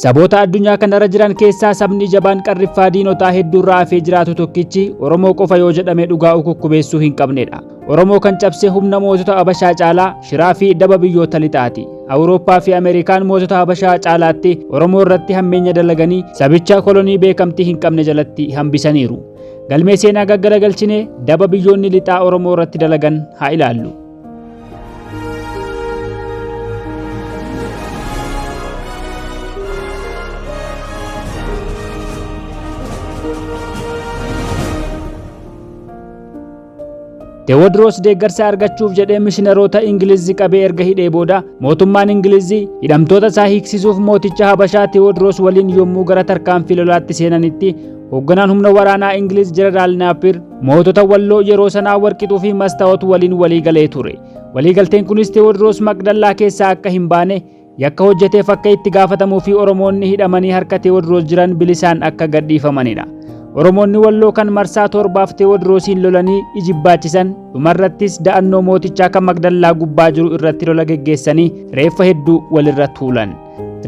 Saboota addunyaa kanarra jiran keessaa sabni jabaan qarriffaa diinotaa hedduurraa hafee jiraatu tokkichi Oromoo qofa yoo jedhame dhugaa ukukkubeessuu hin qabnedha. Oromoo kan cabse humna mootota Habashaa caalaa shiraa fi daba biyyoota lixaati. Awurooppaa fi Ameerikaan mootota Habashaa caalaatti Oromoo irratti hammeenya dalaganii sabicha kolonii beekamtii hin qabne jalatti hambisaniiru. Galmee seenaa gaggaragalchine daba biyyoonni lixaa Oromoo irratti dalagan haa ilaallu. Teewodiroos deeggarsa argachuuf jedhee mishiinaroota Ingilizii qabee erga hidhee booda mootummaan Ingilizii hidhamtoota isaa hiiksisuuf mooticha Habashaa Teewodiroos waliin yommuu gara tarkaanfii lolaatti seenanitti hoogganaan humna waraanaa Ingiliz Jeneraal Naappier mootota walloo yeroo sanaa Warqixuu fi Mastaawot waliin walii galee ture. Waliigalteen kunis Teewodiroos Maqdallaa keessaa akka hin baane yakka hojjeteef akka itti gaafatamuu fi Oromoonni hidhamanii harka Teewodiroos jiran bilisaan akka gadhiifamanidha. Oromoonni walloo kan marsaa torbaaf Teewodiroosiin lolanii ijibbaachisan dhumarrattis da'annoo mootichaa kan Maqdallaa gubbaa jiru irratti lola geggeessanii reeffa hedduu walirra tuulan.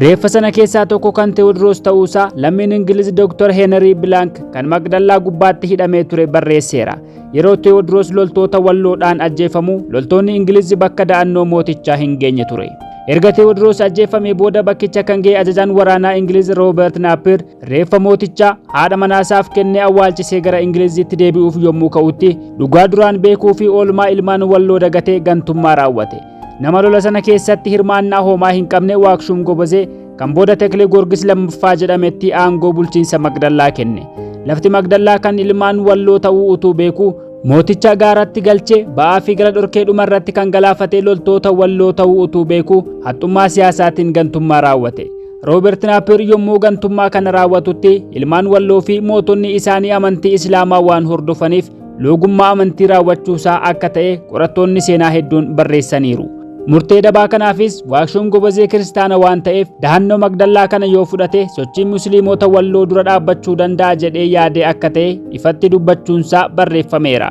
Reeffa sana keessaa tokko kan Teewodiroos ta'uusaa lammiin Ingiliz Dr. Henry Blank kan Maqdallaa gubbaatti hidhamee ture barreesseera. Yeroo Teewodiroos loltoota walloodhaan ajjeefamu loltoonni Ingiliz bakka da'annoo mootichaa hin geenye ture. Erga Teewodiroos ajjeefamee booda bakkicha kan ga'e ajajaan waraanaa Ingiliz Roobert Naappier reeffa mootichaa haadha manaasaaf kennee awwaalchisee gara Ingilizitti deebi'uuf yommuu ka'utti dhugaa duraan beekuu fi oolmaa ilmaan walloo dagatee gantummaa raawwate. Nama lola sana keessatti hirmaannaa homaa hin qabne Waaqshuum Gobazee kan booda Teklee Goorgis lammaffaa jedhametti aangoo bulchiinsa Maqdallaa kenne. Lafti Maqdallaa kan ilmaan walloo ta'uu utuu beekuu mooticha gaaratti galchee ba'aa fi gara dhorkee dhumarratti kan galaafatee loltoota walloo ta'uu utuu beekuu haxxummaa siyaasaatiin gantummaa raawwate. Roobert Naappier yommuu gantummaa kana raawwatutti ilmaan walloo fi mootonni isaanii amantii Islaamaa waan hordofaniif loogummaa amantii raawwachuusaa akka ta'e qorattoonni seenaa hedduun barreessaniiru. Murtee dabaa kanaafis Waaqshuum Gobazee kiristaana waan ta'eef dahannoo Maqdallaa kana yoo fudhate sochii musliimota walloo dura dhaabbachuu danda'a jedhee yaade akka ta'e ifatti dubbachuunsaa barreeffameera.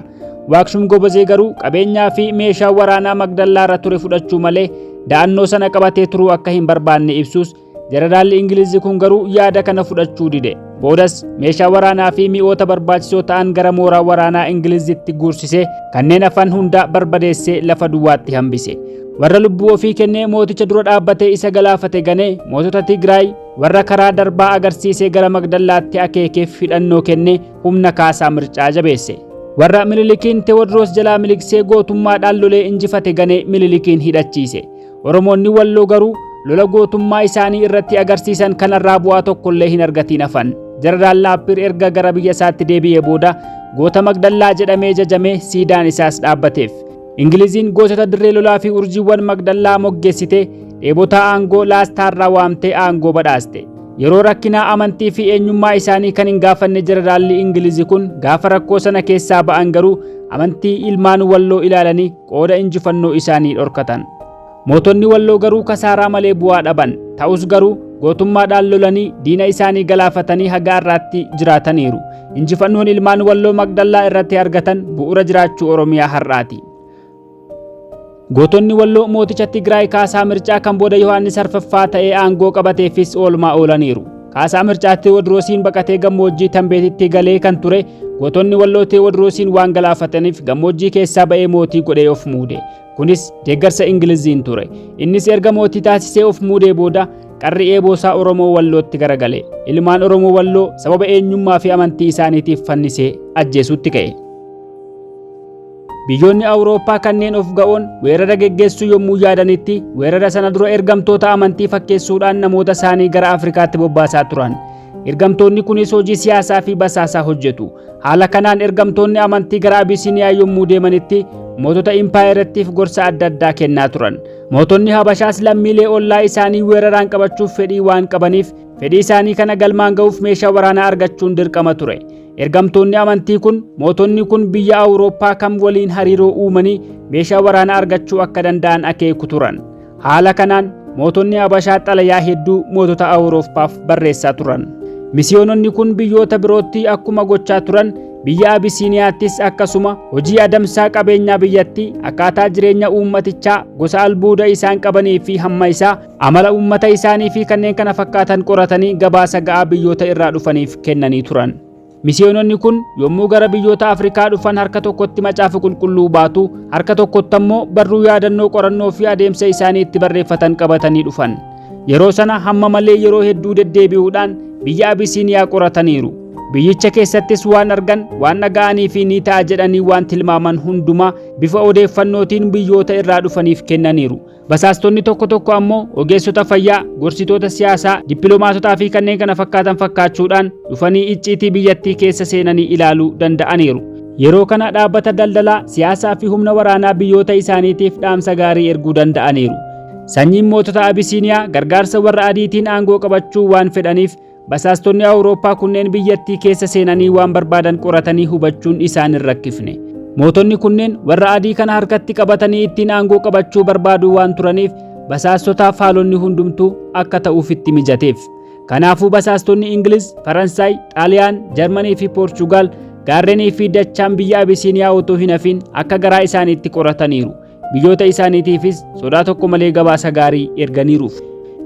Waaqshuum Gobazee garuu qabeenyaa fi meeshaa waraanaa Maqdallaa irra ture fudhachuu malee da'annoo sana qabatee turuu akka hin barbaanne ibsus Jeneraalli Ingilizii kun garuu yaada kana fudhachuu dide. Boodas meeshaa waraanaa fi mi'oota barbaachisoo ta'an gara mooraa waraanaa Ingilizitti guursisee kanneen hafan hunda barbadeessee lafa duwwaatti hambise. Warra lubbuu ofii kennee mooticha dura dhaabbatee isa galaafate ganee mootota Tigraay warra karaa darbaa agarsiisee gara Maqdallaatti akeekeef hidhannoo kennee humna kaasaa mircaa jabeesse. Warra Minilikiin Teewodiroos jalaa miliksee gootummaadhaan lolee injifate ganee Minilikiin hidhachiise. Oromoonni walloo garuu lola gootummaa isaanii irratti agarsiisan kanarraa bu'aa tokkollee hin argatiin hafan. Jeneraal Naappier erga gara biyya isaatti deebi'ee booda goota Maqdallaa jedhamee jajamee siidaan isaas dhaabbateef. Ingiliziin gootota dirree lolaa fi urjiiwwan Maqdallaa moggeessite dheebota aangoo laastaarraa waamtee aangoo badhaaste. Yeroo rakkinaa amantii fi eenyummaa isaanii kan hin gaafanne Jeneraalli Ingilizii kun gaafa rakkoo sana keessaa ba'an garuu amantii ilmaan walloo ilaalanii qooda injifannoo isaanii dhorkatan. Mootonni walloo garuu kasaaraa malee bu'aa dhaban. Ta'us garuu gootummaadhaan lolanii diina isaanii galaafatanii haga har'aatti jiraataniiru. Injifannoon ilmaan walloo Maqdallaa irratti argatan bu'uura jiraachuu Oromiyaa har'aati. Gootonni walloo mooticha Tigraay Kaasaa Mircaa kan booda Yohaannis Arfaffaa ta'ee aangoo qabateefis oolmaa oolaniiru. Kaasaa Mircaa Teewodiroosiin baqatee gammoojjii Tambeetitti galee kan ture. Gootonni walloo Teewodiroosiin waan galaafataniif gammoojjii keessaa ba'ee mootii godhee of muude. Kunis deeggarsa Ingiliziin ture. Innis erga mootii taasisee of muudee booda qarri eeboosaa Oromoo wallootti garagale. Ilmaan Oromoo walloo sababa eenyummaa fi amantii isaaniitiif fannisee ajjeesuutti ka'e. Biyyoonni Awurooppaa kanneen of ga'oon weerara geggeessuu yommuu yaadanitti weerara sana dura ergamtoota amantii fakkeessuudhaan namoota isaanii gara Afrikaatti bobbaasaa turan. Ergamtoonni kunis hojii siyaasaa fi basaasaa hojjetu. Haala kanaan ergamtoonni amantii gara Abisiiniyaa yommuu deemanitti mootota impaayerattiif gorsa adda addaa kennaa turan. Mootonni Habashaas lammiilee ollaa isaanii weeraraan qabachuuf fedhii waan qabaniif fedhii isaanii kana galmaan ga'uuf meeshaa waraanaa argachuun dirqama ture. Ergamtoonni amantii kun mootonni kun biyya Awurooppaa kam waliin hariiroo uumanii meeshaa waraanaa argachuu akka danda'an akeeku turan. Haala kanaan mootonni Habashaa xalayaa hedduu mootota Awurooppaaf barreessaa turan. Misiyoononni kun biyyoota birootti akkuma gochaa turan biyya Abisiiniyaattis akkasuma hojii adamsaa qabeenyaa biyyattii, akkaataa jireenya uummatichaa, gosa albuuda isaan qabanii fi hamma isaa, amala uummata isaanii fi kanneen kana fakkaatan qoratanii gabaasa ga'aa biyyoota irraa dhufaniif kennanii turan. Misiyoononni kun yommuu gara biyyoota Afrikaa dhufan harka tokkotti macaafa qulqulluu baatu, harka tokkotti ammoo barruu yaadannoo qorannoo fi adeemsa isaanii itti barreeffatan qabatanii dhufan. Yeroo sana hamma malee yeroo hedduu deddeebi'uudhaan biyya Abisiiniyaa qorataniiru. Biyyicha keessattis waan argan, waan dhaga'anii fi ni ta'a jedhanii waan tilmaaman hundumaa bifa odeeffannootiin biyyoota irraa dhufaniif kennaniiru. Basaastonni tokko tokko ammoo ogeessota fayyaa, gorsitoota siyaasaa, dippiloomaatotaa fi kanneen kana fakkaatan fakkaachuudhaan dhufanii icciitii biyyattii keessa seenanii ilaaluu danda'aniiru. Yeroo kana dhaabbata daldalaa, siyaasaa fi humna waraanaa biyyoota isaaniitiif dhaamsa gaarii erguu danda'aniiru. Sanyiin mootota Abisiiniyaa gargaarsa warra adiitiin aangoo qabachuu waan fedhaniif basaastonni Awurooppaa kunneen biyyattii keessa seenanii waan barbaadan qoratanii hubachuun isaan hin rakkifne. Mootonni kunneen warra adii kana harkatti qabatanii ittiin aangoo qabachuu barbaaduu waan turaniif basaastotaaf haalonni hundumtuu akka ta'uuf itti mijateef. Kanaafuu basaastonni Ingiliz, Faransaay, Xaaliyaan, Jarmanii fi Poorchugaal gaarrenii fi dachaan biyya Abisiiniyaa otoo hin hafin akka garaa isaaniitti qorataniiru. Biyyoota isaaniitiifis sodaa tokko malee gabaasa gaarii erganiiruuf.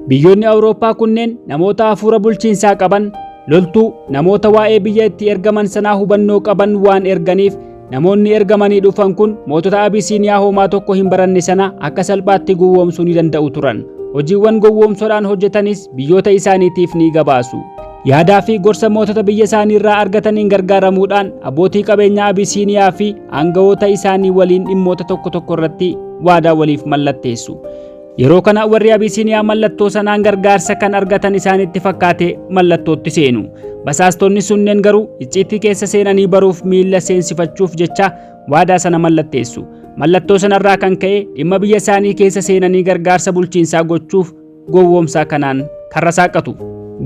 Biyyoonni Awurooppaa kunneen namoota hafuura bulchiinsaa qaban, loltuu, namoota waa'ee biyya itti ergaman sanaa hubannoo qaban waan erganiif namoonni ergamanii dhufan kun mootota Abisiiniyaa homaa tokko hin baranne sana akka salphaatti gowwoomsuu ni danda'u turan. Hojiiwwan gowwoomsoodhaan hojjetanis biyyoota isaaniitiif ni gabaasu. Yaadaa fi gorsa mootota biyya isaanii irraa argataniin gargaaramuudhaan abbootii qabeenyaa Abisiiniyaa fi aangawoota isaanii waliin dhimmoota tokko tokko irratti waadaa waliif mallatteessu. Yeroo kana warri Abisiiniyaa mallattoo sanaan gargaarsa kan argatan isaanitti fakkaate mallattootti seenu. Basaastonni sunneen garuu icciitii keessa seenanii baruuf miilla seensifachuuf jecha waadaa sana mallatteessu. Mallattoo sanarraa kan ka'e dhimma biyya isaanii keessa seenanii gargaarsa bulchiinsaa gochuuf gowwoomsaa kanaan karra saaqatu.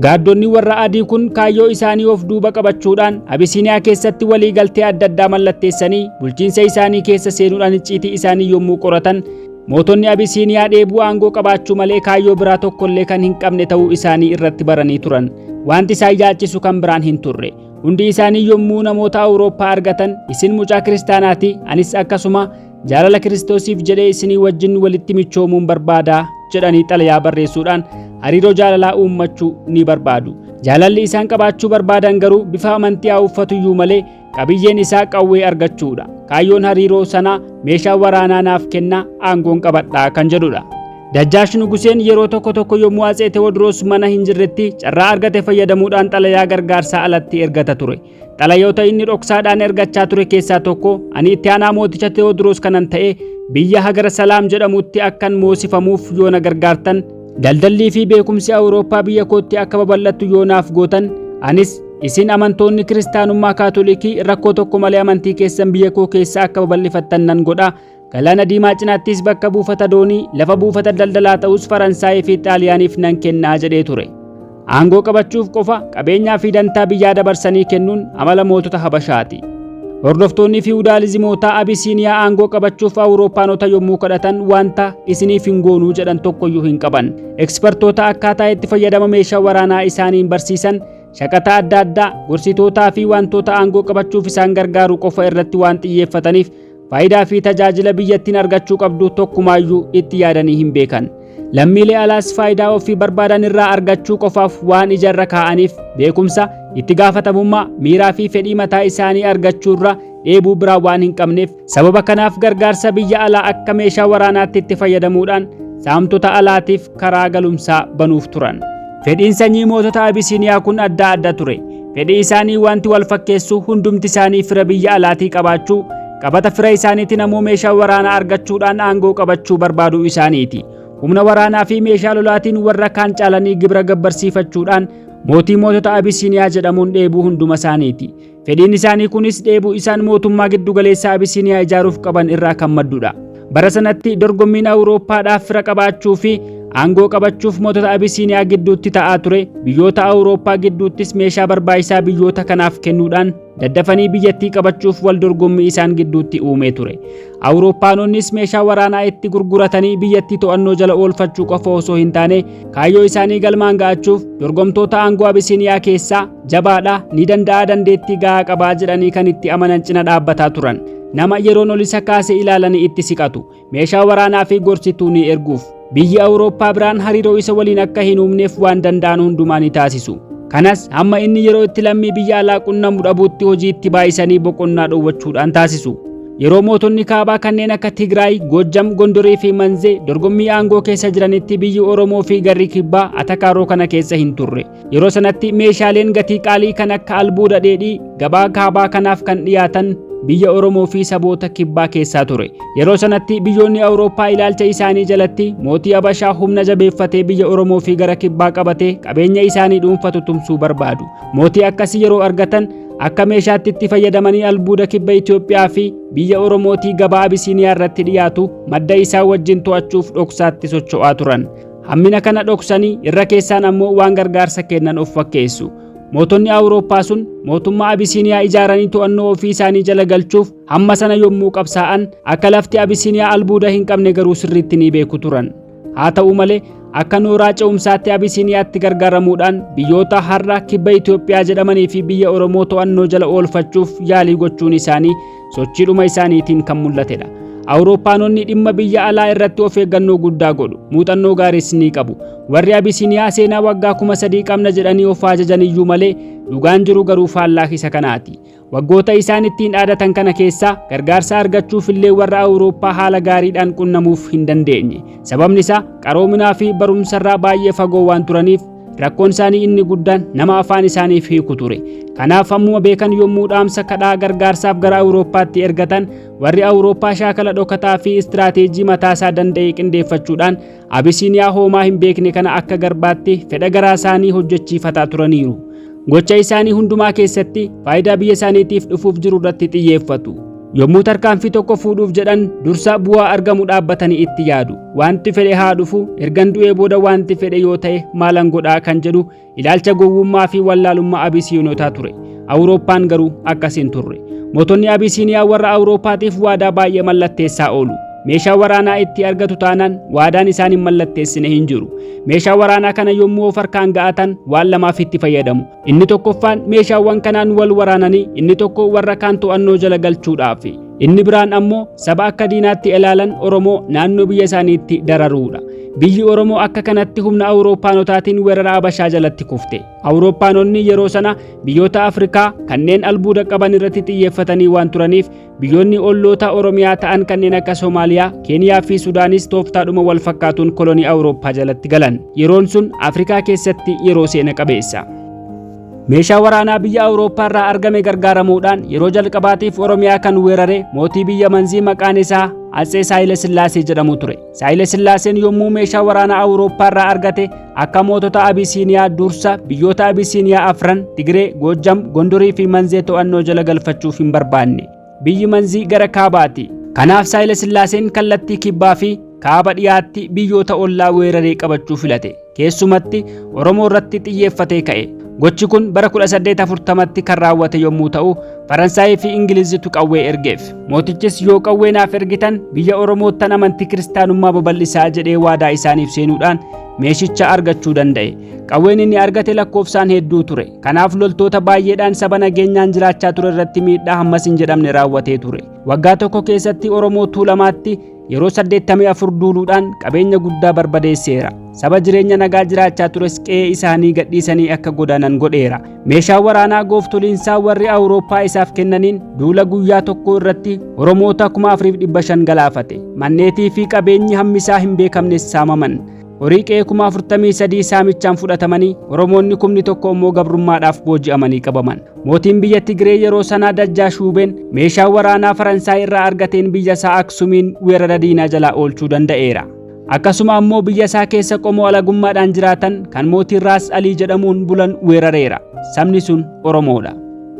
Gaaddonni warra adii kun kaayyoo isaanii of duuba qabachuudhaan Abisiiniyaa keessatti walii galtee adda addaa mallatteessanii bulchiinsa isaanii keessa seenuudhaan icciitii isaanii yommuu qoratan mootonni Abisiiniyaa dheebuu aangoo qabaachuu malee kaayyoo biraa tokkollee kan hin qabne ta'uu isaanii irratti baranii turan. Wanti isaan yaachisu kan biraan hin turre. Hundi isaanii yommuu namoota Awurooppaa argatan isin mucaa kiristaanaati, anis akkasuma jaalala Kiristoosiif jedhee isinii wajjin walitti michoomuun barbaadaa jedhanii xalayaa barreessuudhaan hariiroo jaalalaa uummachuu ni barbaadu. Jaalalli isaan qabaachuu barbaadan garuu bifa amantii haa uffatuyyuu malee qabiyyeen isaa qawwee argachuudha. Kaayyoon hariiroo sanaa meeshaa waraanaa naaf kennaa, aangoon qabadhaa kan jedhudha. Dajjaash Nuguseen yeroo tokko yommuu Atsee Tewoodiroos mana hin jirretti carraa argate fayyadamuudhaan xalayaa gargaarsaa alatti ergata ture. Xalayoota inni dhoksaadhaan ergachaa ture keessaa tokko ani itti aanaa mooticha Tewoodiroos kanan ta'e biyya Hagara Salaam jedhamutti akkan moosifamuuf yoo na gargaartan, daldallii fi beekumsi Awurooppaa biyya kootti akka babal'attu yoo naaf gootan, anis isin amantoonni kiristaanummaa kaatolikii rakkoo tokko malee amantii keessan biyya koo keessa akka babal'ifattan nan godha. Galaana Diimaa cinaattis bakka buufata doonii, lafa buufata daldalaa ta'us Faransaayii fi Xaaliyaaniif nan kennaa jedhee ture. Aangoo qabachuuf qofa qabeenyaa fi dantaa biyyaa dabarsanii kennuun amala mootota Habashaati. Hordoftoonni fiwudaalizimootaa Abisiiniyaa aangoo qabachuuf Awurooppaanota yommuu kadhatan wanta isiniif hin goonuu jedhan tokkoyyuu hin qaban. Ekspertoota akkaataa itti fayyadama meeshaa waraanaa isaaniin barsiisan, shaqata adda addaa, gorsitootaa fi wantoota aangoo qabachuuf isaan gargaaru qofa irratti waan xiyyeeffataniif faayidaa fi tajaajila biyyattiin argachuu qabdu tokkumaayyuu itti yaadanii hin beekan. Lammiilee alaas faayidaa ofii barbaadan irraa argachuu qofaaf waan ijarra kaa'aniif beekumsa, itti gaafatamummaa, miiraa fi fedhii mataa isaanii argachuurra dheebuu biraa waan hin qabneef sababa kanaaf gargaarsa biyya alaa akka meeshaa waraanaatti itti fayyadamuudhaan saamtota alaatiif karaa galumsaa banuuf turan. Fedhiin sanyii mootota Abisiiniyaa kun adda adda ture. Fedhii isaanii wanti wal fakkeessu hundumti isaanii fira biyya alaatii qabaachuu, qabata fira isaaniitiin ammoo meeshaa waraanaa argachuudhaan aangoo qabachuu barbaaduu isaaniiti. Humna waraanaa fi meeshaa lolaatiin warra kaan caalanii gibira gabbarsiifachuudhaan mootii mootota Abisiiniyaa jedhamuun dheebuu hunduma isaaniiti. Fedhiin isaanii kunis dheebuu isaan mootummaa giddugaleessaa Abisiiniyaa ijaaruuf qaban irraa kan maddudha. Bara sanatti dorgommiin Awurooppaadhaaf fira qabaachuu fi Aangoo qabachuuf mootota Abisiiniyaa gidduutti ta'aa ture. Biyyoota Awurooppaa gidduuttis meeshaa barbaachisaa biyyoota kanaaf kennuudhaan daddafanii biyyattii qabachuuf wal dorgommii isaan gidduutti uumee ture. Awurooppaanonnis meeshaa waraanaa itti gurguratanii biyyattii to'annoo jala oolfachuu qofa osoo hin taane kaayyoo isaanii galmaan ga'achuuf dorgomtoota aangoo Abisiiniyaa keessaa jabaadha, ni danda'a, dandeettii gahaa qabaa jedhanii kan itti amanan cina dhaabbataa turan. Nama yeroon ol isa kaase ilaalanii itti siqatu. Meeshaa waraanaa fi gorsituu ni erguuf. Biyyi Awurooppaa biraan hariiroo isa waliin akka hin uumneef waan danda'an hundumaa ni taasisu. Kanas hamma inni yeroo itti lammii biyya alaa qunnamuu dhabuutti hojii itti baay'isanii boqonnaa dhoowwachuudhaan taasisu. Yeroo mootonni kaabaa kanneen akka Tigraay, Goojjam, Gondorii fi Manzee dorgommii aangoo keessa jiranitti biyyi Oromoo fi garri kibbaa atakaaroo kana keessa hin turre. Yeroo sanatti meeshaaleen gatii qaalii kan akka albuuda dheedhii gabaa kaabaa kanaaf kan dhiyaatan biyya Oromoo fi saboota kibbaa keessaa ture. Yeroo sanatti biyyoonni Awurooppaa ilaalcha isaanii jalatti mootii Habashaa humna jabeeffatee biyya Oromoo fi gara kibbaa qabatee qabeenya isaanii dhuunfatu tumsuu barbaadu. Mootii akkasii yeroo argatan akka meeshaatti itti fayyadamanii albuuda kibba Itoophiyaa fi biyya Oromootii gabaa Abisiiniyaa irratti dhiyaatu madda isaa wajjin to'achuuf dhoksaatti socho'aa turan. Hammina kana dhoksanii irra keessaan ammoo waan gargaarsa kennan of fakkeessu. Mootonni Awurooppaa sun mootummaa Abisiiniyaa ijaaranii to'annoo ofii isaanii jala galchuuf hamma sana yommuu qabsaa'an akka lafti Abisiiniyaa albuuda hin qabne garuu sirriitti ni beeku turan. Haa ta'u malee akka nooraa ce'umsaatti Abisiiniyaatti gargaaramuudhaan biyyoota har'a kibba Itoophiyaa jedhamanii fi biyya Oromoo to'annoo jala oolfachuuf yaalii gochuun isaanii sochiidhuma isaaniitiin kan mul'atedha. Awurooppaanonni dhimma biyya alaa irratti of eeggannoo guddaa godhu. Muuxannoo gaariis ni qabu. Warri Abisiiniyaa seenaa waggaa 3,000 qabna jedhanii of ajajan iyyuu malee dhugaan jiru garuu faallaa isa kanaati. Waggoota isaan ittiin dhaadatan kana keessaa gargaarsa argachuuf illee warra Awurooppaa haala gaariidhaan qunnamuuf hin dandeenye. Sababni isaa qaroominaa fi barumsarraa baay'ee fagoo waan turaniif rakkoon isaanii inni guddaan nama afaan isaaniif hiiku ture. Kanaaf ammuma beekan yommuu dhaamsa kadhaa gargaarsaaf gara Awurooppaatti ergatan warri Awurooppaa shaakala dhokataa fi istiraateejii mataasaa danda'e qindeeffachuudhaan Abisiiniyaa hoomaa hin beekne kana akka garbaatti fedha garaa isaanii hojjechiifataa turaniiru. Gocha isaanii hundumaa keessatti faayidaa biyya isaaniitiif dhufuuf jiru irratti xiyyeeffatu. Yommuu tarkaanfii tokko fuudhuuf jedhan dursa bu'aa argamu dhaabbatanii itti yaadu. Wanti fedhe haa dhufu, ergan du'ee booda wanti fedhe yoo ta'e maalan godhaa kan jedhu ilaalcha gowwummaa fi wallaalummaa Abisiinotaa ture. Awurooppaan garuu akkas hin turre. Mootonni Abisiiniyaa warra Awurooppaatiif waadaa baay'ee mallatteessaa oolu. Meeshaa waraanaa itti argatu taanaan waadaan isaan hin mallatteessine hin jiru. Meeshaa waraanaa kana yommuu of harkaan ga'atan waan lamaaf itti fayyadamu. Inni tokkoffaan meeshaawwan kanaan wal waraananii, inni tokko warra kaan to'annoo jala galchuudhaaf. Inni biraan ammoo saba akka diinaatti ilaalan Oromoo naannoo biyya isaaniitti dararuudha. Biyyi Oromoo akka kanatti humna Awurooppaanotaatiin weerara Habashaa jalatti kufte. Awurooppaanonni yeroo sana biyyoota Afrikaa kanneen albuuda qaban irratti xiyyeeffatanii waan turaniif biyyoonni olloota Oromiyaa ta'an kanneen akka Soomaaliyaa, Keeniyaa fi Sudaanis tooftaadhuma wal fakkaatuun kolonii Awurooppaa jalatti galan. Yeroon sun Afrikaa keessatti yeroo seena qabeessa. Meeshaa waraanaa biyya Awurooppaa irraa argame gargaaramuudhaan yeroo jalqabaatiif Oromiyaa kan weerare mootii biyya Manzii maqaan isaa Atsee Saayile Sillaasee jedhamu ture. Saayile Sillaaseen yommuu meeshaa waraanaa Awurooppaa irraa argate akka mootota Abisiiniyaa dursa biyyoota Abisiiniyaa afran Tigree, Goojjam, Gondorii fi Manzee to'annoo jala galfachuuf hin barbaanne. Biyyi Manzii gara kaabaati. Kanaaf Saayile Sillaaseen kallattii kibbaa fi kaaba dhiyaatti biyyoota ollaa weeraree qabachuu filate. Keessumatti Oromoo irratti xiyyeeffatee ka'e. Gochi kun bara 1840tti kan raawwate yommuu ta'u Faransaayii fi Ingilizitu qawwee ergeef. Mootichis yoo qawwee naaf ergitan biyya Oromoottan amantii kiristaanummaa babal'isaa jedhee waadaa isaaniif seenuudhaan meeshicha argachuu danda'e. Qawween inni argate lakkoofsaan hedduu ture. Kanaaf loltoota baay'eedhaan saba nageenyaan jiraachaa ture irratti miidhaa hammas hin jedhamne raawwatee ture. Waggaa tokko keessatti Oromoo Tuulamaatti yeroo 84 duuluudhaan qabeenya guddaa barbadeesseera. Saba jireenya nagaa jiraachaa tures qe'ee isaanii gadhiisanii akka godaanan godheera. Meeshaa waraanaa gooftoliinsaa warri Awurooppaa isaaf kennaniin duula guyyaa tokko irratti Oromoota 4500 galaafate. Manneetii fi qabeenyi hammisaa hin beekamnes saamaman. Horii qe'ee 43 saamichaan fudhatamanii Oromoonni 1,000 immoo gabrummaadhaaf booji'amanii qabaman. Mootiin biyya Tigree yeroo sanaa Dajjaa Shuubeen meeshaa waraanaa Faransaay irraa argateen biyya isaa Aksumiin weerara diinaa jalaa oolchuu danda'eera. Akkasuma ammoo biyya isaa keessa qomoo alagummaadhaan jiraatan kan mootiin Raas Alii jedhamuun bulan weerareera. Sabni sun Oromoodha.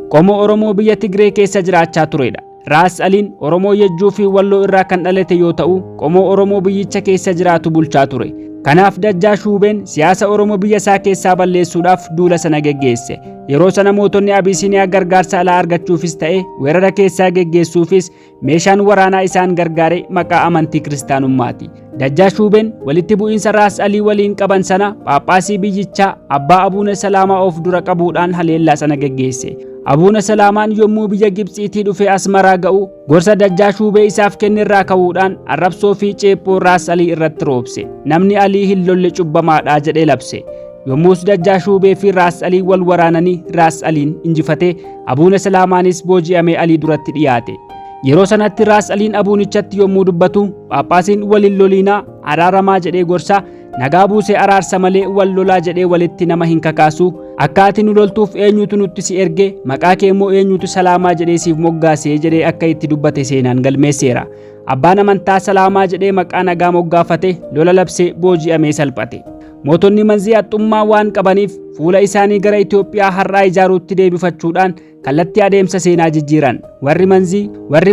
Qomoo Oromoo biyya Tigree keessa jiraachaa turedha. Raas Aliin Oromoo Yejjuu fi Walloo irraa kan dhalate yoo ta'u, qomoo Oromoo biyyicha keessa jiraatu bulchaa ture. Kanaaf Dajjaash Shuubeen siyaasa Oromoo biyya isaa keessaa balleessuudhaaf duula sana geggeesse. Yeroo sana mootonni Abisiiniyaa gargaarsa alaa argachuufis ta'e weerara keessaa geggeessuufis meeshaan waraanaa isaan gargaare maqaa amantii kiristaanummaati. Dajjaash Shuubeen walitti bu'iinsa Raas Alii waliin qaban sana Phaaphaasii biyyichaa Abbaa Abuuna Salaamaa of dura qabuudhaan haleellaa sana geggeesse. Abuuna Salaamaan yommuu biyya Gibxiitii dhufee Asmaraa ga'u gorsa Dajjaash Shuubee isaaf kennirraa ka'uudhaan arrabsoo fi ceephoo Raas Alii irratti roobse. Namni Alii hin lolle cubbamaadha jedhee labse. Yommus Dajjaash Shuubee fi Raas Alii wal waraananii Raas Aliin injifate. Abuuna Salaamaanis booji'amee Alii duratti dhiyaate. Yeroo sanatti Raas Aliin Abuunichatti yommuu dubbatu Phaaphaasiin waliin loliinaa araaramaa jedhee gorsa. Nagaa buusee araarsa malee wal lolaa jedhee walitti nama hin kakaasu. Akka ati nu loltuuf eenyutu nutti si erge, maqaa kee immoo eenyutu Salaamaa jedhee siif moggaasee jedhee akka itti dubbate seenaan galmeesseera. Abbaan amantaa Salaamaa jedhee maqaa nagaa moggaafate lola labsee booji'amee salphate. Mootonni Manzii haxxummaa waan qabaniif fuula isaanii gara Itoophiyaa har'aa ijaaruutti deebifachuudhaan kallattii adeemsa seenaa jijjiiran. Warri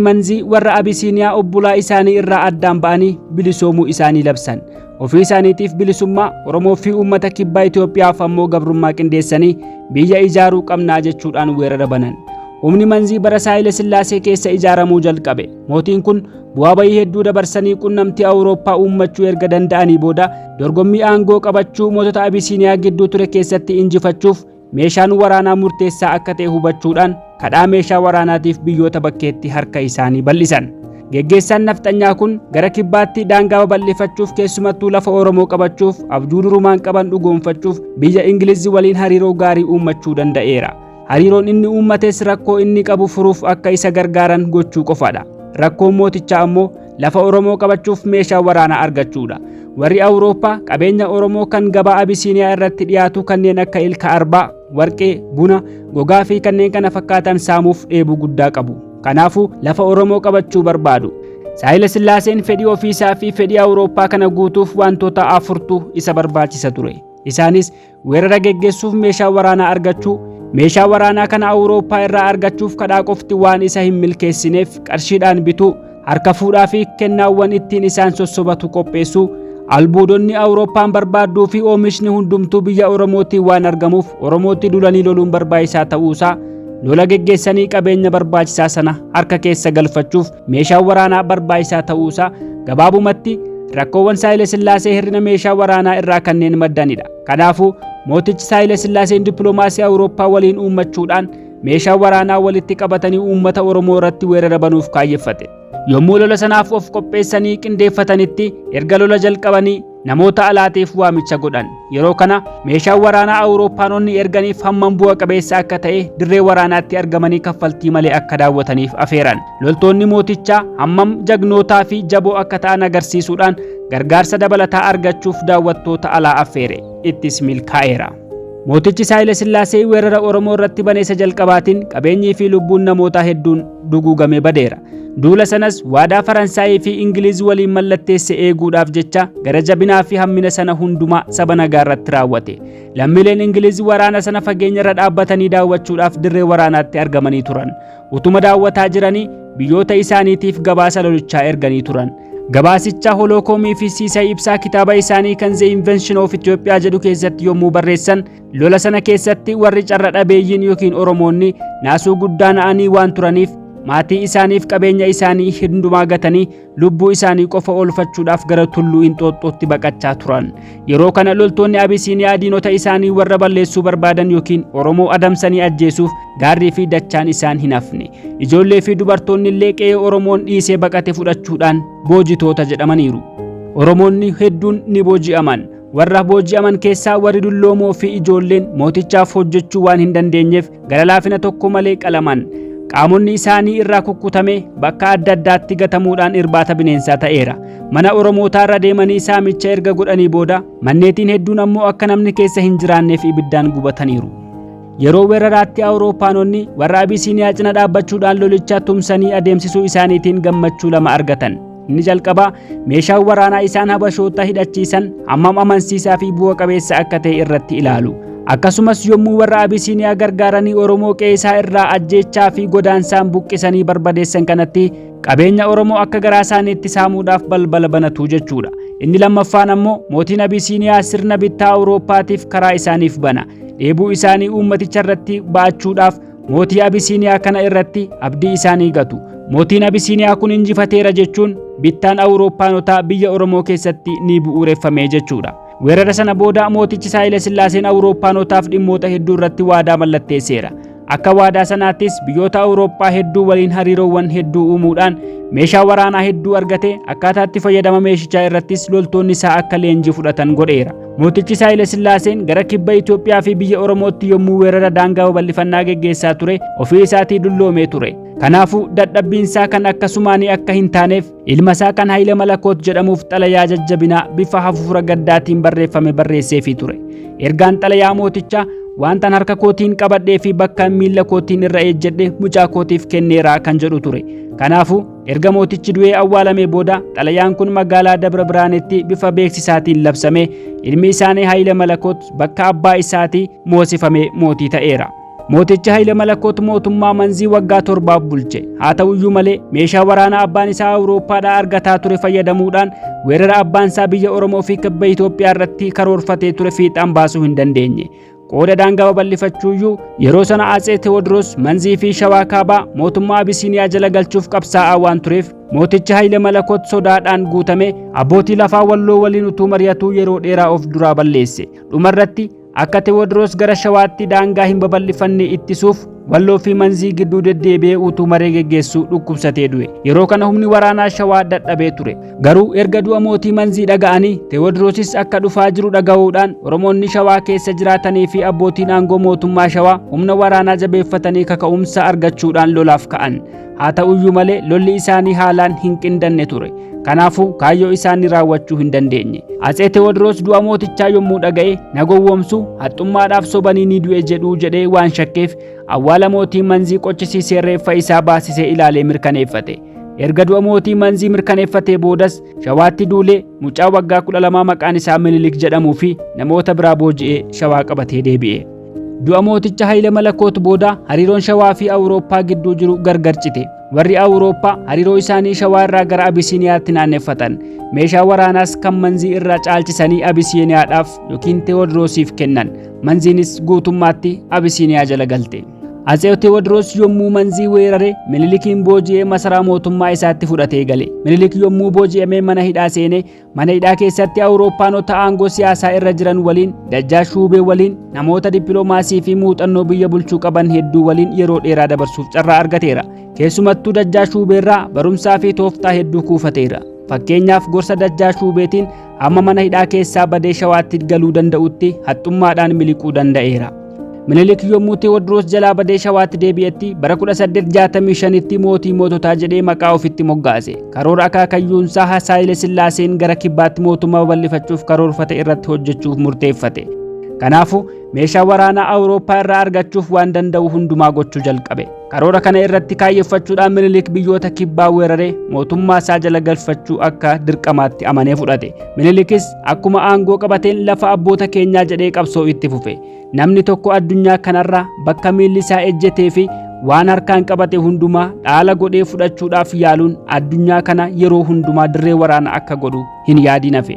Manzii warra Abisiiniyaa obbulaa isaanii irraa addaan ba'anii bilisoomuu isaanii labsan. Ofii isaaniitiif bilisummaa Oromoo fi uummata kibbaa Itoophiyaaf ammoo gabrummaa qindeessanii biyya ijaaruu qabnaa jechuudhaan weerara banan. Humni Manzii bara Haayile Sillaasee keessa ijaaramuu jalqabe. Mootiin kun bu'aa bayii hedduu dabarsanii qunnamtii Awurooppaa uummachuu erga danda'anii booda dorgommii aangoo qabachuu mootota Abisiiniyaa gidduu ture keessatti injifachuuf meeshaan waraanaa murteessaa akka ta'e hubachuudhaan kadhaa meeshaa waraanaatiif biyyoota bakkeetti harka isaanii bal'isan. Geggeessaan nafxanyaa kun gara kibbaatti daangaa babal'ifachuuf keessumattuu lafa Oromoo qabachuuf abjuu durumaan qaban dhugoonfachuuf biyya Ingilizii waliin hariiroo gaarii uummachuu danda'eera. Hariiroon inni uummates rakkoo inni qabu furuuf akka isa gargaaran gochuu qofaadha. Rakkoon mootichaa ammoo lafa Oromoo qabachuuf meeshaa waraanaa argachuudha. Warri Awurooppaa qabeenya Oromoo kan gabaa Abisiiniyaa irratti dhiyaatu kanneen akka ilka arbaa, warqee, buna, gogaa fi kanneen kana fakkaatan saamuuf dheebuu guddaa qabu. Kanaafuu lafa Oromoo qabachuu barbaadu. Haayile Sillaaseen fedhii ofiisaa fi fedhii Awurooppaa kana guutuuf wantoota afurtu isa barbaachisa ture. Isaanis weerara geggeessuuf meeshaa waraanaa argachuu, meeshaa waraanaa kana Awurooppaa irraa argachuuf kadhaa qofti waan isa hin milkeessineef qarshiidhaan bituu, harka fuudhaa fi kennaawwan ittiin isaan sossobatu qopheessuu, albuudonni Awurooppaan barbaadduu fi oomishni hundumtuu biyya Oromootiin waan argamuuf Oromootti dulanii loluun barbaachisaa ta'uusaa, lola geggeessanii qabeenya barbaachisaa sana harka keessa galfachuuf meeshaa waraanaa barbaachisaa ta'uusaa, gabaabumatti rakkoowwan Haayile Sillaasee hir'ina meeshaa waraanaa irraa kanneen maddanidha. Kanaafuu mootichi Haayile Sillaaseen dippiloomaasii Awurooppaa waliin uummachuudhaan meeshaa waraanaa walitti qabatanii uummata Oromoo irratti weerara banuuf kaayyeffate. Yommuu lola sanaaf of qopheessanii qindeeffatanitti erga lola jalqabanii namoota alaatiif waamicha godhan. Yeroo kana meeshaan waraanaa Awurooppaanonni erganiif hammam bu'a qabeessa akka ta'e dirree waraanaatti argamanii kaffaltii malee akka daawwataniif afeeran. Loltoonni mootichaa hammam jagnootaa fi jaboo akka ta'an agarsiisuudhaan gargaarsa dabalataa argachuuf daawwattoota alaa affeere. Ittis milkaa'eera. Mootichi Haayile Sillaasee weerara Oromoo irratti bane isa jalqabaatiin qabeenyii fi lubbuun namoota hedduun duguugamee badeera. Duula sanas waadaa Faransaayii fi Ingiliz waliin mallatteesse eeguudhaaf jecha gara jabinaa fi hammina sana hundumaa saba nagaa irratti raawwate. Lammiileen Ingiliz waraana sana fageenya irra dhaabbatanii daawwachuudhaaf dirree waraanaatti argamanii turan. Utuma daawwataa jiranii biyyoota isaaniitiif gabaasa lolichaa erganii turan. Gabaasicha Holookoomii fi Siisay Ibsaa kitaaba isaanii kan The Invention of Ethiopia jedhu keessatti yommuu barreessan lola sana keessatti warri carra dhabeeyyiin yookiin Oromoonni naasuu guddaa na'anii waan turaniif maatii isaaniif qabeenya isaanii hundumaa gatanii lubbuu isaanii qofa oolfachuudhaaf gara tulluu Inxooxxootti baqachaa turan. Yeroo kana loltoonni Abisiiniyaa diinota isaanii warra balleessuu barbaadan yookiin Oromoo adamsanii ajjeesuuf gaarrii fi dachaan isaan hin hafne. Ijoollee fi dubartoonni illee qe'ee Oromoon dhiisee baqate fudhachuudhaan boojitoota jedhamaniiru. Oromoonni hedduun ni booji'aman. Warra booji'aman keessaa warri dulloomoo fi ijoolleen mootichaaf hojjechuu waan hin dandeenyeef gara laafina tokko malee qalaman. Qaamonni isaanii irraa kukkutame bakka adda addaatti gatamuudhaan irbaata bineensaa ta'eera. Mana Oromootaa irra deemanii saamicha erga godhanii booda manneetiin hedduun ammoo akka namni keessa hin jiraanneef ibiddaan gubataniiru. Yeroo weeraraatti Awurooppaanonni warra Abisiiniyaa cina dhaabbachuudhaan lolicha tumsanii adeemsisuu isaaniitiin gammachuu lama argatan. Inni jalqabaa meeshaan waraanaa isaan Habashoota hidhachiisan hammam amansiisaa fi bu'a qabeessa akka ta'e irratti ilaalu. Akkasumas yommuu warra Abisiiniyaa gargaaranii Oromoo qeesaa irraa ajjeechaa fi godaansaan buqqisanii barbadeessan kanatti qabeenya Oromoo akka garaa isaaniitti saamuudhaaf balbala banatu jechuudha. Inni lammaffaan ammoo mootiin Abisiiniyaa sirna bittaa Awurooppaatiif karaa isaaniif bana. Dheebuu isaanii uummaticha irratti ba'achuudhaaf mootii Abisiiniyaa kana irratti abdii isaanii gatu. Mootiin Abisiiniyaa kun injifateera jechuun bittaan Awurooppaanotaa biyya Oromoo keessatti ni bu'uureffame jechuudha. Weerara sana booda mootichi Haayile Sillaaseen Awurooppaanotaaf dhimmoota hedduu irratti waadaa mallatteesseera. Akka waadaa sanaattis biyyoota Awurooppaa hedduu waliin hariiroowwan hedduu uumuudhaan meeshaa waraanaa hedduu argate akkaataa itti fayyadama meeshichaa irrattis loltoonni isaa akka leenjii fudhatan godheera. Mootichi Haayile Sillaaseen gara kibba Itoophiyaa fi biyya Oromootti yommuu weerara daangaa babal'ifannaa geggeessaa ture ofii isaatii dulloomee ture. Kanaafuu dadhabbiinsaa kan akkasumaanii akka hin taaneef ilma isaa kan Haayile Malakoot jedhamuuf xalayaa jajjabinaa bifa hafuura gaddaatiin barreeffame barreesseefii ture. Ergaan xalayaa mootichaa wantan harka kootiin qabadhee fi bakka miilla kootiin irra ejjedhe mucaa kootiif kenneeraa kan jedhu ture. Kanaafuu erga mootichi du'ee awwaalamee booda xalayaan kun magaalaa Dabra Biraanetti bifa beeksisaatiin labsame ilmi isaanii Haayile Malakoot bakka abbaa isaatii moosifamee mootii ta'eera. Mootichi Haayile Malakoot mootummaa Manzii waggaa 7 bulche. Haa ta'uyyuu malee meeshaa waraanaa abbaan isaa Awurooppaadhaa argataa ture fayyadamuudhaan weerara abbaan isaa biyya Oromoo fi kibba Itoophiyaa irratti karoorfatee ture fiixaan baasuu hin dandeenye. Qooda daangaa babal'ifachuuyyuu yeroo sana Atsee Tewoodiroos Manzii fi Shawaa Kaabaa mootummaa Abisiiniyaa jala galchuuf qabsaa'aa waan tureef mootichi Haayile Malakoot sodaadhaan guutame abbootii lafaa Walloo waliin utuu mari'atuu yeroo dheeraa of duraa balleesse. Dhumarratti akka Tewoodiroos gara Shawaatti daangaa hin babal'ifanne ittisuuf Walloo fi Manzii gidduu deddeebi'ee utuu maree geggeessuu dhukkubsatee du'e. Yeroo kana humni waraanaa Shawaa dadhabee ture. Garuu erga du'a mootii Manzii dhaga'anii Tewoodiroos akka dhufaa jiru dhaga'uudhaan Oromoonni Shawaa keessa jiraatanii fi abbootiin aangoo mootummaa Shawaa humna waraanaa jabeeffatanii kaka'umsa argachuudhaan lolaaf ka'an. Haa ta'uyyuu malee lolli isaanii haalaan hin qindanne ture. Kanaafuu kaayyoo isaanii raawwachuu hin dandeenye. Atsee Tewoodiroos du'a mootichaa yommuu dhaga'e na gowwoomsu haxxummaadhaaf sobanii ni du'e jedhee waan shakkeef awwaala mootii Manzii qochisiisee reeffa isaa baasisee ilaalee mirkaneeffate. Erga du'a mootii Manzii mirkaneeffatee boodas Shawaatti duulee mucaa waggaa 12 maqaan isaa Minilik jedhamuu fi namoota biraa booji'ee Shawaa qabatee deebi'e. Du'a mooticha Haayile Malakoot booda hariiroon Shawaa fi Awurooppaa gidduu jiru gargar cite. Warri Awurooppaa hariiroo isaanii Shawaa irraa gara Abisiiniyaatti naanneffatan. Meeshaa waraanaas kan Manzii irraa caalchisanii Abisiiniyaadhaaf yookiin Tewoodiroosiif kennan. Manziinis guutummaatti Abisiiniyaa jala galte. Atsee Tewoodiroos yommuu Manzii weerare Minilikiin booji'ee masaraa mootummaa isaatti fudhatee gale. Minilik yommuu booji'amee mana hidhaa seene mana hidhaa keessatti Awurooppaanota aangoo siyaasaa irra jiran waliin Dajjaash Shuubee waliin namoota dippiloomaasii fi muuxannoo biyya bulchuu qaban hedduu waliin yeroo dheeraa dabarsuuf carraa argateera. Keessumattuu Dajjaash Shuubeerraa barumsaa fi tooftaa hedduu kuufateera. Fakkeenyaaf gorsa Dajjaash Shuubeetiin hamma mana hidhaa keessaa badee Shawaatti galuu danda'utti haxxummaadhaan miliquu danda'eera. Minilik yommuu Tewoodiroos jalaa badee Shawaatti deebi'etti bara 1865tti mootii moototaa jedhee maqaa ofitti moggaase. Karoora akaakayyuunsaa Haayile Sillaaseen gara kibbaatti mootummaa babal'ifachuuf karoorfate irratti hojjechuuf murteeffate. Kanaafuu meeshaa waraanaa Awurooppaa irraa argachuuf waan danda'u hundumaa gochuu jalqabe. Karoora kana irratti kaayeffachuudhaan Minilik biyyoota kibbaa weeraree mootummaa isaa jala galfachuu akka dirqamaatti amanee fudhate. Minilikis akkuma aangoo qabateen lafa abboota keenyaa jedhee qabsoo itti fufe. Namni tokko addunyaa kanarraa bakka miilli isaa ejjetee fi waan harkaan qabate hundumaa dhaala godhee fudhachuudhaaf yaaluun addunyaa kana yeroo hundumaa dirree waraanaa akka godhu hin yaadin hafe.